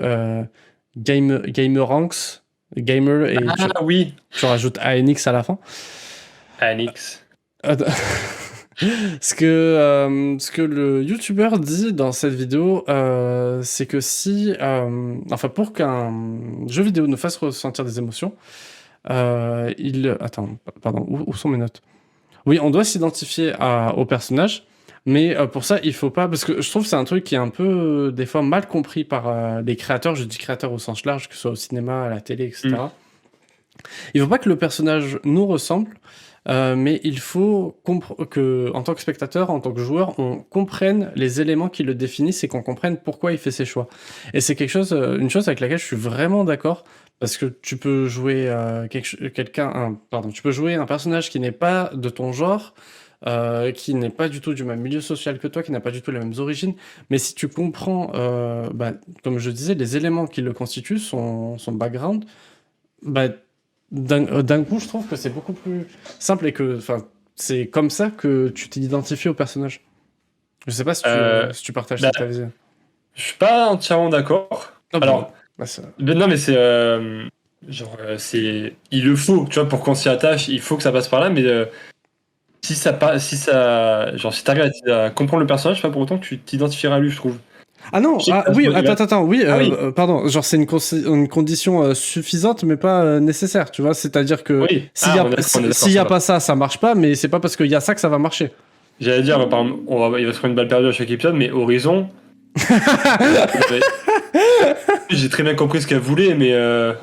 Gameranx, Gamer, et
oui.
tu rajoutes ANX à la fin.
ANX.
Ce que le youtubeur dit dans cette vidéo, c'est que si, pour qu'un jeu vidéo nous fasse ressentir des émotions, attends, pardon, où sont mes notes? Oui, on doit s'identifier au personnage, mais pour ça, il faut pas, parce que je trouve que c'est un truc qui est un peu, des fois, mal compris par les créateurs, je dis créateurs au sens large, que ce soit au cinéma, à la télé, etc. Il faut pas que le personnage nous ressemble, mais il faut que, en tant que spectateur, en tant que joueur, on comprenne les éléments qui le définissent et qu'on comprenne pourquoi il fait ses choix. Et c'est une chose avec laquelle je suis vraiment d'accord, parce que tu peux jouer tu peux jouer un personnage qui n'est pas de ton genre, qui n'est pas du tout du même milieu social que toi, qui n'a pas du tout les mêmes origines, mais si tu comprends, comme je disais, les éléments qui le constituent, son background, d'un coup, je trouve que c'est beaucoup plus simple et que, c'est comme ça que tu t'identifies au personnage. Je sais pas si tu partages ta vision.
Je suis pas entièrement d'accord. Alors, non, mais c'est il le faut, tu vois, pour qu'on s'y attache, il faut que ça passe par là, mais si t'arrives à comprendre le personnage, pas pour autant que tu t'identifies à lui, je trouve.
Ah non, oui, attends, oui, pardon, genre c'est une condition suffisante mais pas nécessaire, tu vois, c'est-à-dire que s'il y a pas ça, ça marche pas, mais c'est pas parce qu'il y a ça que ça va marcher.
J'allais dire, par exemple, il va se prendre une balle perdue à chaque épisode, mais Horizon... J'ai très bien compris ce qu'elle voulait, mais...
Un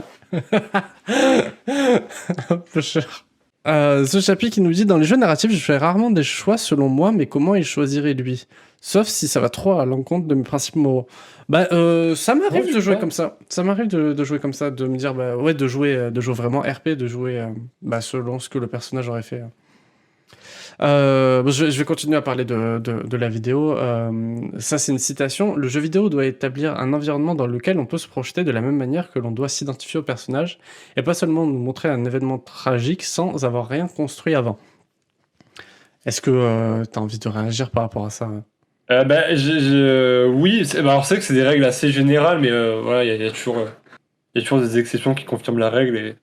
peu cher. The Chapi qui nous dit, dans les jeux narratifs, je fais rarement des choix selon moi, mais comment il choisirait lui ? Sauf si ça va trop à l'encontre de mes principes moraux. Ça m'arrive de jouer comme ça. Ça m'arrive de jouer comme ça, de me dire, de jouer vraiment RP, de jouer selon ce que le personnage aurait fait. Je vais continuer à parler de la vidéo. Ça, c'est une citation. Le jeu vidéo doit établir un environnement dans lequel on peut se projeter de la même manière que l'on doit s'identifier au personnage, et pas seulement nous montrer un événement tragique sans avoir rien construit avant. Est-ce que tu as envie de réagir par rapport à ça?
Oui, alors c'est vrai que c'est des règles assez générales, mais voilà, il y a toujours des exceptions qui confirment la règle, et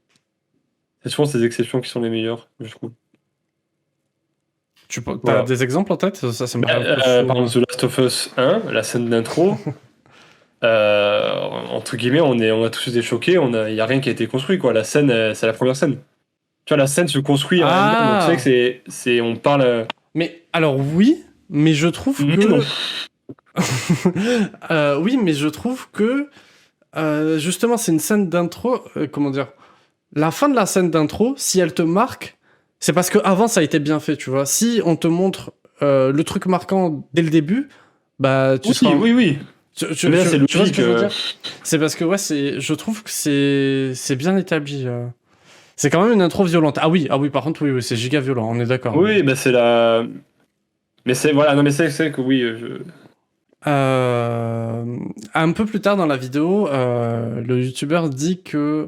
c'est souvent ces exceptions qui sont les meilleures, je trouve.
Tu as
Voilà.
des exemples en tête? Ça me paraît un peu chaud.
Par exemple, The Last of Us 1, la scène d'intro, entre guillemets, on a tous été choqués, il y a rien qui a été construit, quoi. La scène, c'est la première scène. Tu vois, la scène se construit en elle-même, donc tu sais que on parle.
Mais alors oui, mais je trouve que...
Non.
Oui, mais je trouve que justement c'est une scène d'intro. Comment dire? La fin de la scène d'intro, si elle te marque, c'est parce que avant ça a été bien fait, tu vois. Si on te montre le truc marquant dès le début, bah tu seras.
Oui. Mais là, c'est
tu vois ce
logique.
que je veux dire? C'est parce que ouais, je trouve que c'est bien établi. C'est quand même une intro violente. Ah oui, par contre oui, c'est giga violent. On est d'accord.
Oui, bah c'est la. Mais c'est voilà, non mais c'est que oui.
Un peu plus tard dans la vidéo, le youtubeur dit que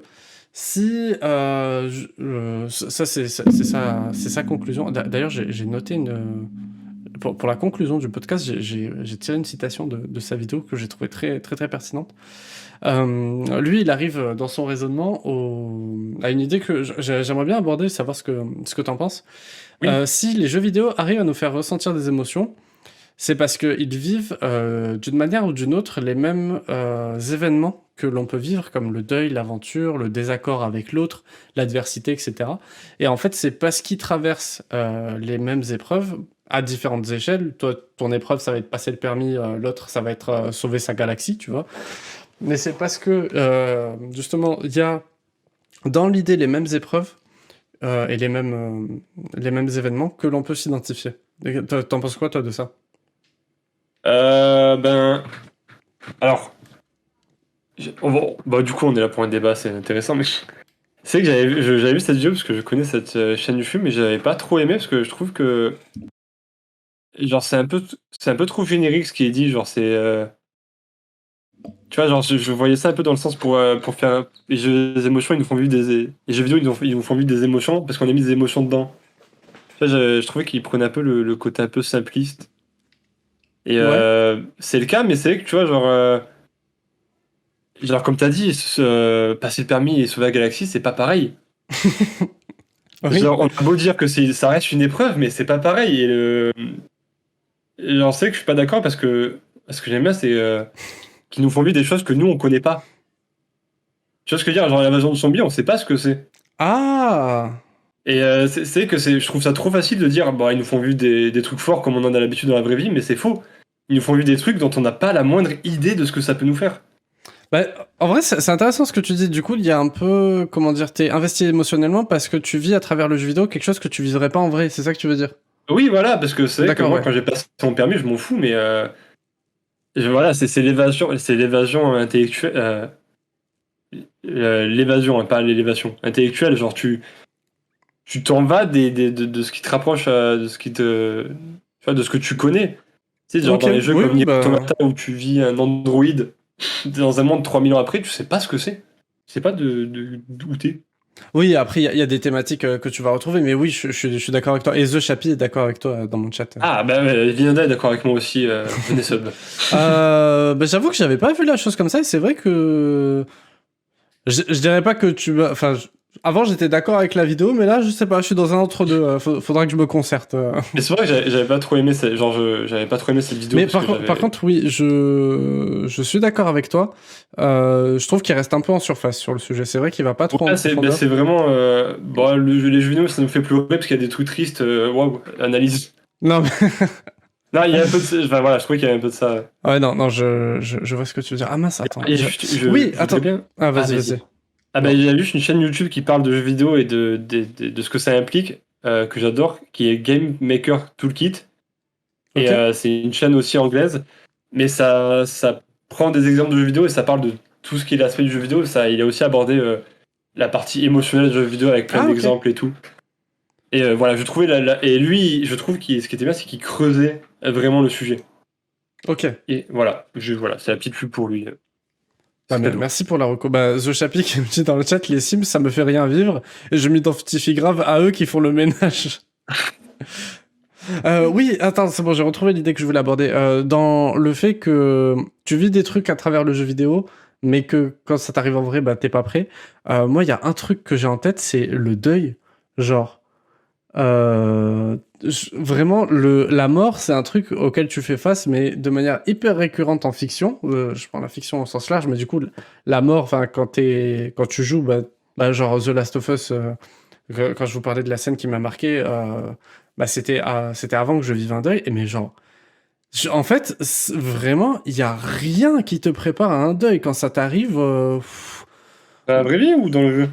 si ça c'est sa conclusion. D'ailleurs, j'ai noté pour la conclusion du podcast, j'ai tiré une citation de sa vidéo que j'ai trouvé très très très pertinente. Lui, il arrive dans son raisonnement à une idée que j'aimerais bien aborder, savoir ce que t'en penses.
Oui.
Si les jeux vidéo arrivent à nous faire ressentir des émotions, c'est parce qu'ils vivent d'une manière ou d'une autre les mêmes événements que l'on peut vivre, comme le deuil, l'aventure, le désaccord avec l'autre, l'adversité, etc. Et en fait, c'est parce qu'ils traversent les mêmes épreuves à différentes échelles. Toi, ton épreuve, ça va être passer le permis, l'autre, ça va être sauver sa galaxie, tu vois. Mais c'est parce que, justement, il y a dans l'idée les mêmes épreuves et les mêmes événements que l'on peut s'identifier. T'en penses quoi, toi, de ça?
Alors, du coup, on est là pour un débat, c'est intéressant, mais c'est que j'avais vu cette vidéo parce que je connais cette chaîne YouTube, mais j'avais pas trop aimé parce que je trouve que genre c'est un peu trop générique ce qui est dit, genre tu vois, genre je voyais ça un peu dans le sens pour faire les jeux des émotions, ils nous font vivre les jeux vidéo, ils nous font vivre des émotions parce qu'on a mis des émotions dedans. Tu vois, je trouvais qu'ils prenaient un peu le côté un peu simpliste. Et
Ouais.
c'est le cas, mais c'est vrai que tu vois, genre comme t'as dit, passer le permis et sauver la galaxie, c'est pas pareil.
Oui.
Genre, on a beau dire que ça reste une épreuve, mais c'est pas pareil. Et j'en sais que je suis pas d'accord parce que j'aime bien, c'est qu'ils nous font vivre des choses que nous on connaît pas. Tu vois ce que je veux dire? Genre l'invasion de zombies, on sait pas ce que c'est.
Ah!
Et je trouve ça trop facile de dire, bah ils nous font vivre des trucs forts comme on en a l'habitude dans la vraie vie, mais c'est faux. Ils nous font vivre des trucs dont on n'a pas la moindre idée de ce que ça peut nous faire.
Bah, en vrai, c'est intéressant ce que tu dis. Du coup, il y a un peu, comment dire, t'es investi émotionnellement parce que tu vis à travers le jeu vidéo quelque chose que tu vivrais pas en vrai. C'est ça que tu veux dire?
Oui, voilà, parce que c'est vrai que
D'accord,
moi,
ouais.
quand j'ai passé mon permis, je m'en fous, mais voilà, c'est l'évasion intellectuelle, l'évasion, hein, pas l'élévation intellectuelle. Genre, tu t'en vas de ce qui te rapproche, de ce qui te, tu vois, de ce que tu connais. Tu sais, genre
Ok,
dans les jeux
oui,
comme
oui,
Nier
bah.
Automata où tu vis un androïde dans un monde 3000 ans après, tu sais pas ce que c'est. Tu sais pas d'où t'es.
Oui, après, il y a des thématiques que tu vas retrouver, mais oui, je suis d'accord avec toi. Et The Chappie est d'accord avec toi dans mon chat.
Ah, bah, Vinanda est d'accord avec moi aussi, venez sub.
Bah, j'avoue que j'avais pas vu la chose comme ça, et c'est vrai que. Je dirais pas que tu. Enfin, avant, j'étais d'accord avec la vidéo, mais là, je sais pas, je suis dans un entre-deux. Faudra que je me concerte.
Mais c'est vrai que j'avais pas trop aimé, j'avais pas trop aimé cette vidéo
Mais
parce que j'avais.
par contre, oui, je suis d'accord avec toi. Je trouve qu'il reste un peu en surface sur le sujet. C'est vrai qu'il va pas trop en
Ouais,
profondeur.
c'est vraiment. Bon, les jeux vidéo, ça nous fait pleurer parce qu'il y a des trucs tristes. Waouh, analyse.
Non, mais...
Là, il y a un peu de ça. Enfin, voilà, je trouvais qu'il y avait un peu de ça.
Ouais, non, je vois ce que tu veux dire. Ah mince, attends.
Et juste,
Oui,
je voudrais
attends.
bien.
Ah,
Ah,
vas-y.
Ah, bah, il y a juste une chaîne YouTube qui parle de jeux vidéo et de ce que ça implique, que j'adore, qui est Game Maker Toolkit. Et
Ok.
c'est une chaîne aussi anglaise. Mais ça prend des exemples de jeux vidéo et ça parle de tout ce qui est l'aspect du jeu vidéo. Il a aussi abordé la partie émotionnelle du jeu vidéo avec plein
Ah, ok.
d'exemples et tout. Et voilà, je trouvais et lui, je trouve que ce qui était bien, c'est qu'il creusait vraiment le sujet.
Ok.
Et voilà, voilà, c'est la petite pub pour lui.
Bah,
C'est cadeau.
merci pour la reco. Bah, The Chappie qui me dit dans le chat, les Sims, ça me fait rien vivre. Et je m'identifie grave à eux qui font le ménage. Oui, attends, c'est bon, j'ai retrouvé l'idée que je voulais aborder. Dans le fait que tu vis des trucs à travers le jeu vidéo, mais que quand ça t'arrive en vrai, bah t'es pas prêt. Moi, il y a un truc que j'ai en tête, c'est le deuil. Genre, vraiment, la mort, c'est un truc auquel tu fais face, mais de manière hyper récurrente en fiction. Je prends la fiction au sens large, mais du coup, la mort, enfin, quand tu joues, bah, genre The Last of Us, quand je vous parlais de la scène qui m'a marqué, bah, c'était avant que je vive un deuil, et mais genre, en fait, vraiment, il y a rien qui te prépare à un deuil quand ça t'arrive.
Dans la vraie vie ou dans le jeu?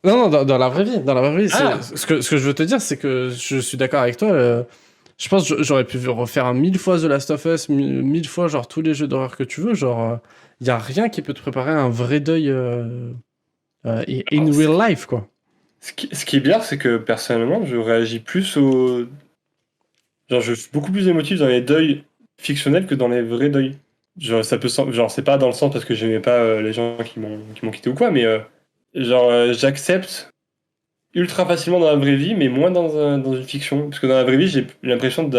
Non, non, dans la vraie vie. Dans la vraie vie,
Ah
ce que je veux te dire, c'est que je suis d'accord avec toi. Je pense que j'aurais pu refaire 1000 fois The Last of Us, 1000 fois, genre tous les jeux d'horreur que tu veux. Genre, il y a rien qui peut te préparer à un vrai deuil in real life, quoi.
Ce qui est bien, c'est que personnellement, je réagis plus au. Genre, je suis beaucoup plus émotif dans les deuils fictionnels que dans les vrais deuils. Genre, genre, c'est pas dans le sens parce que j'aimais pas les gens qui m'ont quitté ou quoi, mais j'accepte ultra facilement dans la vraie vie, mais moins dans une fiction. Parce que dans la vraie vie, j'ai l'impression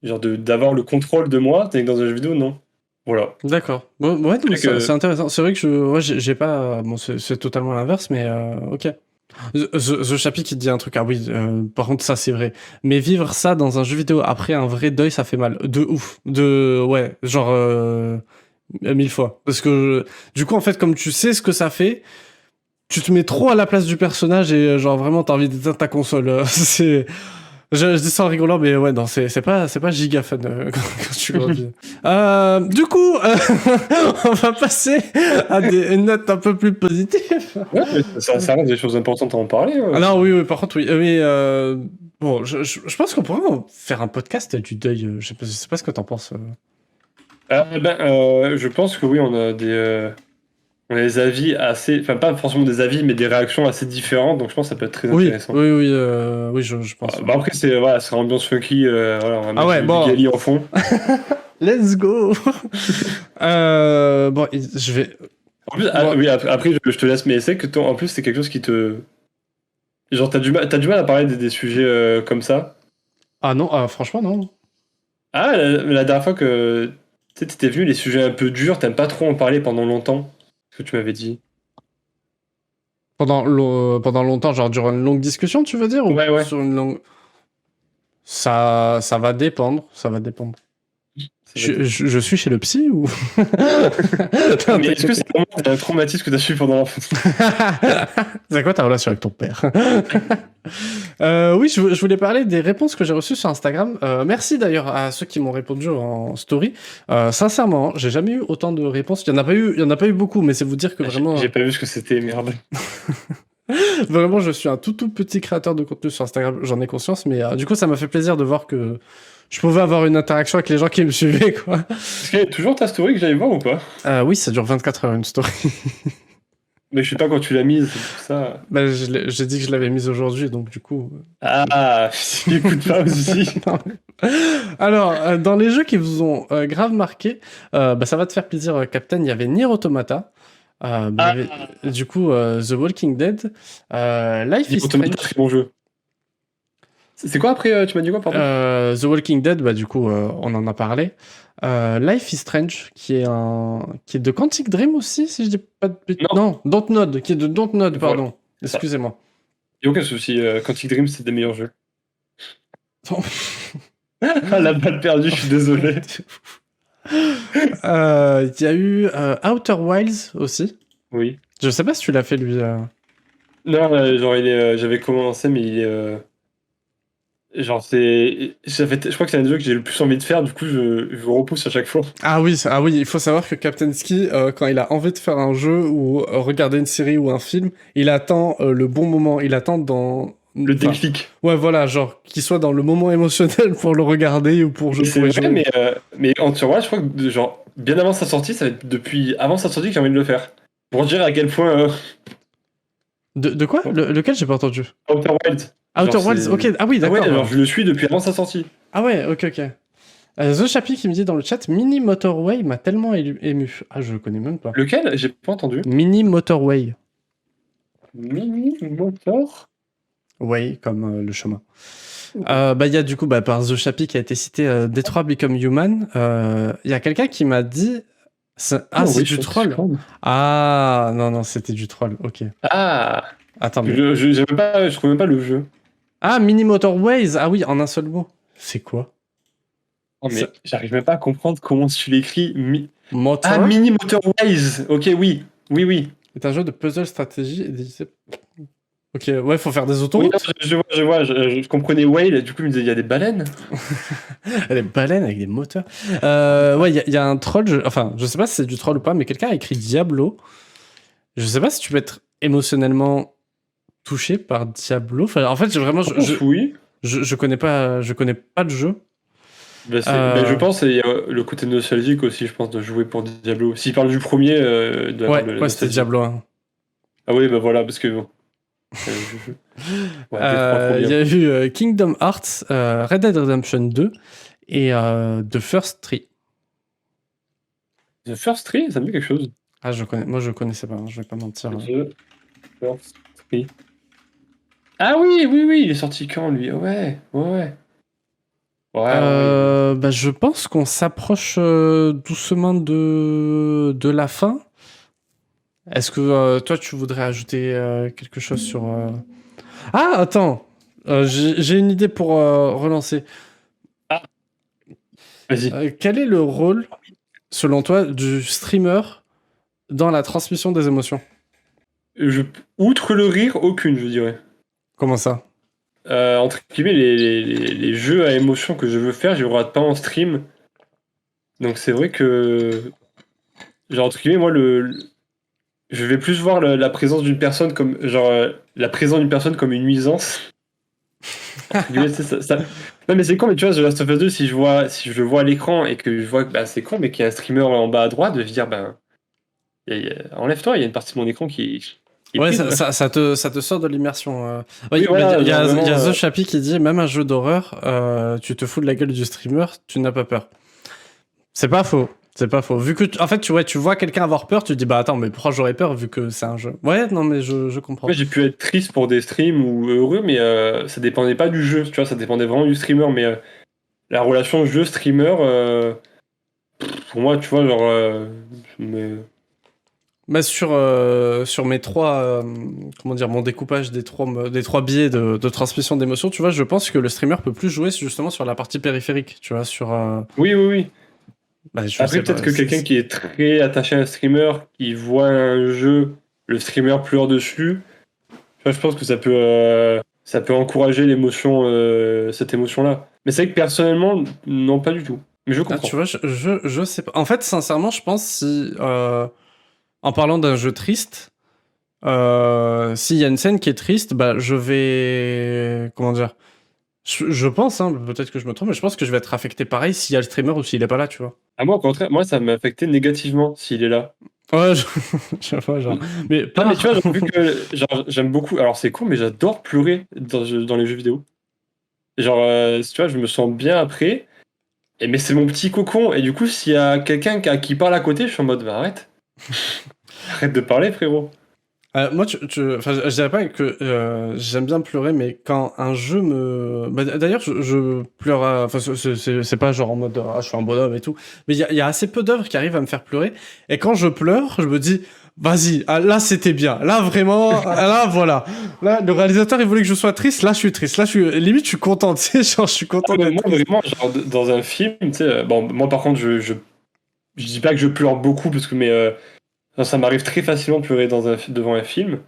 d'avoir le contrôle de moi, tandis que dans un jeu vidéo, non. Voilà.
D'accord. Bon, ouais, non, mais
Fait que-
c'est intéressant. C'est vrai que ouais, j'ai pas. Bon, c'est totalement l'inverse, mais ok. The Chappie qui te dit un truc, ah oui, par contre, ça c'est vrai. Mais vivre ça dans un jeu vidéo après un vrai deuil, ça fait mal. De ouf. Ouais, genre 1000 fois. Parce que du coup, en fait, comme tu sais ce que ça fait, tu te mets trop à la place du personnage et genre vraiment, t'as envie d'éteindre ta console. C'est. Je dis ça en rigolant, mais ouais, non, c'est pas giga fun quand tu grandis. Du coup, on va passer à une note un peu plus positive.
Ouais, mais ça reste des choses importantes à en parler.
Ah non, oui, oui, par contre, oui. Mais bon, je pense qu'on pourrait en faire un podcast du deuil. Je sais pas ce que t'en penses.
Je pense que oui, on a des avis assez. Enfin, pas forcément des avis, mais des réactions assez différentes, donc je pense que ça peut être très
Oui,
intéressant.
oui, oui, oui, je pense.
Bah après, c'est ambiance funky, voilà, on va mettre
ouais,
du
bon.
Gali en fond.
Let's go. Bon, je vais.
En plus, oui, après, je te laisse, mais c'est que toi, en plus, c'est quelque chose qui te. Genre, t'as du mal à parler des sujets comme ça.
Ah non, franchement, non.
Ah, la dernière fois que tu sais, t'étais venu, les sujets un peu durs, t'aimes pas trop en parler pendant longtemps. Ce que tu m'avais dit.
Pendant longtemps, genre durant une longue discussion, tu veux dire, ou
Ouais.
sur une longue. Ça va dépendre. Ça va dépendre. Je suis chez le psy ou.
Mais est-ce que c'est vraiment un traumatisme que t'as subi pendant l'enfance?
C'est quoi ta relation avec ton père? Oui, je voulais parler des réponses que j'ai reçues sur Instagram. Merci d'ailleurs à ceux qui m'ont répondu en story. Sincèrement, j'ai jamais eu autant de réponses. Il y en a pas eu beaucoup, mais c'est vous dire que vraiment.
J'ai pas vu ce que c'était, merde.
Vraiment, je suis un tout petit créateur de contenu sur Instagram, j'en ai conscience, mais du coup, ça m'a fait plaisir de voir que je pouvais avoir une interaction avec les gens qui me suivaient, quoi.
Est-ce qu'il y a toujours ta story que j'allais voir ou pas?
Oui, ça dure 24 heures une story.
Mais je sais pas quand tu l'as mise, c'est pour ça.
Bah, j'ai dit que je l'avais mise aujourd'hui, donc du coup.
Ah, j'écoute pas aussi.
Alors, dans les jeux qui vous ont grave marqué, bah, ça va te faire plaisir, Captain. Il y avait Nier Automata. Il y avait, du coup, The Walking Dead. Life is Strange.
Très bon jeu. C'est quoi après, tu m'as dit quoi, pardon?
The Walking Dead, bah, du coup, on en a parlé. Life is Strange, qui est de Quantic Dream aussi, si je dis pas de bêtises. Non, Dontnod, qui est de Dontnod, pardon. Voilà. Excusez-moi.
Il n'y a aucun souci, Quantic Dream, c'est des meilleurs jeux. La balle perdue, je suis désolé.
Il y a eu Outer Wilds aussi.
Oui.
Je sais pas si tu l'as fait, lui.
Non, genre, j'avais commencé, mais il est. Genre, je crois que c'est un des jeux que j'ai le plus envie de faire, du coup, je repousse à chaque fois.
Ah oui, il faut savoir que Captain Ski, quand il a envie de faire un jeu ou regarder une série ou un film, il attend le bon moment, il attend dans...
Le déclic.
Ouais, voilà, genre, qu'il soit dans le moment émotionnel pour le regarder ou pour jouer.
C'est vrai, mais en tu vois, je crois que, genre, bien avant sa sortie, ça va être depuis avant sa sortie que j'ai envie de le faire. Pour dire à quel point...
De quoi? Lequel j'ai pas entendu?
Outer Wilds.
Outer
Genre,
Wilds, ok. Ah oui,
Ah ouais,
d'accord.
alors je le suis depuis avant sa sortie.
Ah ouais, ok. The Chappie qui me dit dans le chat, Mini Motorway m'a tellement ému. Ah, je le connais même pas.
Lequel? J'ai pas entendu.
Mini Motorway.
Mini Motor?
Way, comme le chemin. Il y a du coup, par The Chappie qui a été cité, Detroit Become Human. Il y a quelqu'un qui m'a dit. C'est du troll. Ah, non, c'était du troll, ok.
Ah!
Attends, mais.
Je trouvais pas le jeu.
Ah, Mini Motorways. Ah oui, en un seul mot. C'est quoi?
Oh, mais j'arrive même pas à comprendre comment tu l'écris.
Motor.
Ah, Mini Motorways. Ok, oui.
C'est un jeu de puzzle stratégie édité. Ok, ouais, faut faire des autoroutes.
Oui, je vois, je comprenais whale, du coup, il me disait, il y a des baleines.
Des baleines avec des moteurs. Ouais, il y a un troll, je sais pas si c'est du troll ou pas, mais quelqu'un a écrit Diablo. Je sais pas si tu peux être émotionnellement touché par Diablo. Enfin, en fait,
Oui.
je connais pas le jeu.
Je pense qu'il y a le côté nostalgique aussi, je pense, de jouer pour Diablo. S'il parle du premier,
ouais, c'était Diablo 1.
Ah oui, voilà, parce que bon.
Il y a eu Kingdom Hearts, Red Dead Redemption 2 et The First Tree.
The First Tree, ça me dit quelque chose.
Ah, moi je connaissais pas, je vais pas mentir.
The First Tree. Ah oui, il est sorti quand lui? Ouais.
Je pense qu'on s'approche doucement de la fin. Est-ce que toi tu voudrais ajouter quelque chose sur... Ah, attends, j'ai une idée pour relancer.
Ah, vas-y.
Quel est le rôle, selon toi, du streamer dans la transmission des émotions?
Outre le rire, aucune, je dirais.
Comment ça?
Entre guillemets, les jeux à émotion que je veux faire, je ne rate pas en stream. Donc c'est vrai que... Genre, entre guillemets, moi, je vais plus voir la présence d'une personne comme... la présence d'une personne comme une nuisance. Non mais c'est con, mais tu vois, The Last of Us 2, si je le vois à l'écran et que je vois que c'est con, mais qu'il y a un streamer en bas à droite, de se dire, enlève-toi, il y a une partie de mon écran qui
Ouais,
prise,
ça te sort de l'immersion.
Oui, voilà,
il y a
vraiment,
The Chappie qui dit, même un jeu d'horreur, tu te fous de la gueule du streamer, tu n'as pas peur. C'est pas faux. Vu que, en fait, tu vois quelqu'un avoir peur, tu te dis, bah attends, mais pourquoi j'aurais peur vu que c'est un jeu? Ouais, non, mais je comprends.
Ouais, j'ai pu être triste pour des streams ou heureux, mais ça dépendait pas du jeu, tu vois, ça dépendait vraiment du streamer. Mais la relation jeu-streamer, pour moi, tu vois,
sur mes trois, comment dire, mon découpage des trois biais de transmission d'émotions, tu vois, je pense que le streamer peut plus jouer justement sur la partie périphérique, tu vois, sur...
Oui.
Après,
peut-être que quelqu'un qui est très attaché à un streamer, qui voit un jeu, le streamer pleure dessus, tu vois, je pense que ça peut encourager cette émotion-là. Mais c'est vrai que personnellement, non, pas du tout. Mais je comprends.
Tu vois, je sais pas. En fait, sincèrement, je pense si... en parlant d'un jeu triste, s'il y a une scène qui est triste, je vais... Comment dire? Je pense, peut-être que je me trompe, mais je pense que je vais être affecté pareil s'il y a le streamer ou s'il est pas là, tu vois.
Ah, moi, au contraire, ça m'a affecté négativement s'il est là.
Ouais, je vois, genre. Mais
tu vois, vu que j'aime beaucoup. Alors, c'est con, mais j'adore pleurer dans les jeux vidéo. Genre, tu vois, je me sens bien après. Mais c'est mon petit cocon. Et du coup, s'il y a quelqu'un qui parle à côté, je suis en mode, arrête. Arrête de parler, frérot.
Moi, je dirais pas que j'aime bien pleurer, mais quand un jeu me... d'ailleurs, je pleure... c'est pas genre en mode « Ah, je suis un bonhomme et tout », mais il y a assez peu d'œuvres qui arrivent à me faire pleurer, et quand je pleure, je me dis « Vas-y, là, c'était bien. Là, vraiment, là, voilà. Là, le réalisateur, il voulait que je sois triste. Là, je suis triste. Là, limite, je suis content, tu sais, genre, je suis content d'être
moi,
triste.
vraiment, genre, dans un film, tu sais... moi, par contre, je dis pas que je pleure beaucoup, parce que... ça m'arrive très facilement de pleurer devant un film.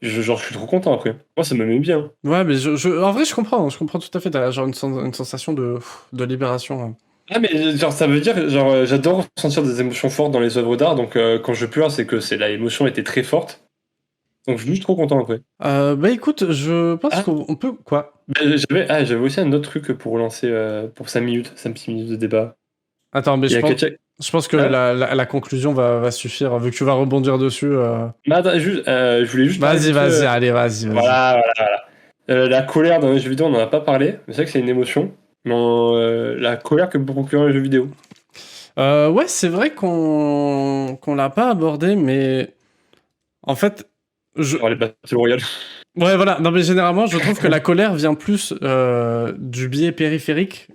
Je suis trop content après. Moi, ça me met bien.
Ouais, mais en vrai, je comprends tout à fait. T'as genre une sensation de libération.
Ah, mais genre, ça veut dire, genre, j'adore ressentir des émotions fortes dans les œuvres d'art, donc quand je pleure, c'est que la émotion était très forte. Donc, je suis juste trop content après.
Écoute, je pense qu'on peut... Quoi?
J'avais aussi un autre truc pour relancer pour 5 minutes de débat.
Attends, mais Je pense que
Ouais.
la conclusion va suffire, vu que tu vas rebondir dessus.
Mais attends, je voulais juste parler
Vas-y,
vite fait,
vas-y, allez, vas-y.
voilà. La colère dans les jeux vidéo, on n'en a pas parlé, mais c'est vrai que c'est une émotion. Mais la colère que peut procurer les jeux vidéo.
Ouais, c'est vrai qu'on l'a pas abordé, mais en fait,
Genre les Battle Royale.
ouais, voilà. Non, mais généralement, je trouve que la colère vient plus du biais périphérique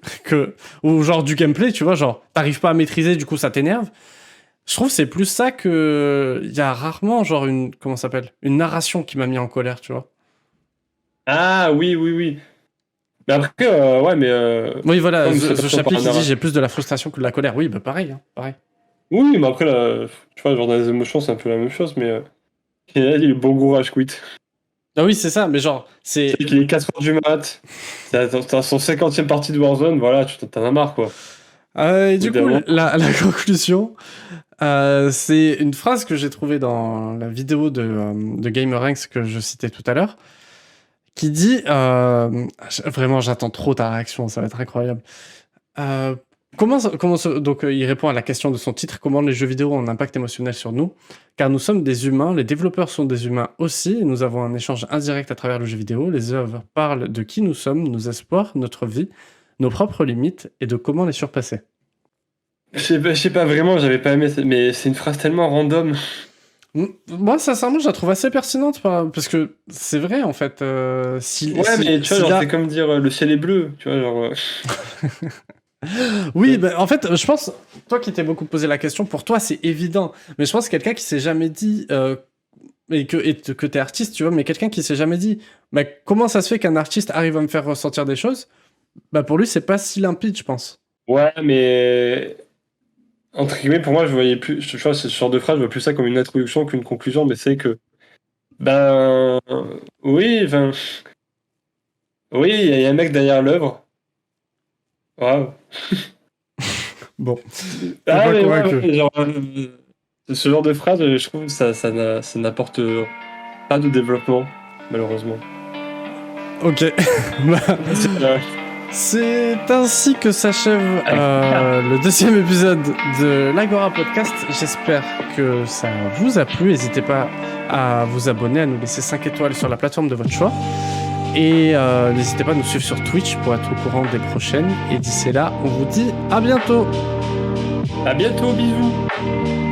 ou genre du gameplay, tu vois, genre t'arrives pas à maîtriser, du coup ça t'énerve. Je trouve que c'est plus ça que il y a rarement genre comment ça s'appelle, une narration qui m'a mis en colère, tu vois.
Ah oui. Mais après, ouais, mais.
Oui, voilà,
Comme
The
ça par
Chappie
un
qui dit
narrateur.
j'ai plus de la frustration que de la colère. Oui, bah pareil, hein, pareil.
Oui, mais après, là, tu vois, genre dans les émotions, c'est un peu la même chose, mais. Il a dit le bon gros rage quit.
Ah oui, c'est ça, mais genre, c'est.
C'est qu'il est 4h du mat, t'as son 50e partie de Warzone, voilà, tu t'en as marre, quoi.
Et du coup,
Évidemment.
la conclusion, c'est une phrase que j'ai trouvée dans la vidéo de GamerRanks que je citais tout à l'heure, qui dit, vraiment, j'attends trop ta réaction, ça va être incroyable. Donc, il répond à la question de son titre, comment les jeux vidéo ont un impact émotionnel sur nous, car nous sommes des humains, les développeurs sont des humains aussi, et nous avons un échange indirect à travers le jeu vidéo, les œuvres parlent de qui nous sommes, nos espoirs, notre vie, nos propres limites, et de comment les surpasser.
Je sais pas vraiment, j'avais pas aimé, mais c'est une phrase tellement random.
Moi, sincèrement, je la trouve assez pertinente, parce que c'est vrai, en fait,
Ouais, mais tu vois, genre, c'est comme dire le ciel est bleu, tu vois, genre.
Oui, bah, en fait, je pense, toi qui t'es beaucoup posé la question, pour toi c'est évident, mais je pense que quelqu'un qui s'est jamais dit, et que t'es artiste, tu vois, mais quelqu'un qui s'est jamais dit, bah, comment ça se fait qu'un artiste arrive à me faire ressentir des choses, bah pour lui c'est pas si limpide, je pense.
Ouais, mais. Entre guillemets, pour moi, je voyais plus. Tu vois, ce genre de phrase, je vois plus ça comme une introduction qu'une conclusion, mais c'est que. Ben. Oui, enfin. Oui, il y a un mec derrière l'œuvre. Waouh.
Bon,
Ah,
pas
mais
convaincu.
ouais, genre, ce genre de phrase, je trouve que ça n'apporte pas de développement, malheureusement.
Ok. Bah,
C'est,
c'est ainsi que s'achève le deuxième épisode de l'Agora Podcast. J'espère que ça vous a plu. N'hésitez pas à vous abonner, à nous laisser 5 étoiles sur la plateforme de votre choix. Et n'hésitez pas à nous suivre sur Twitch pour être au courant des prochaines. Et d'ici là, on vous dit à bientôt.
À bientôt, bisous.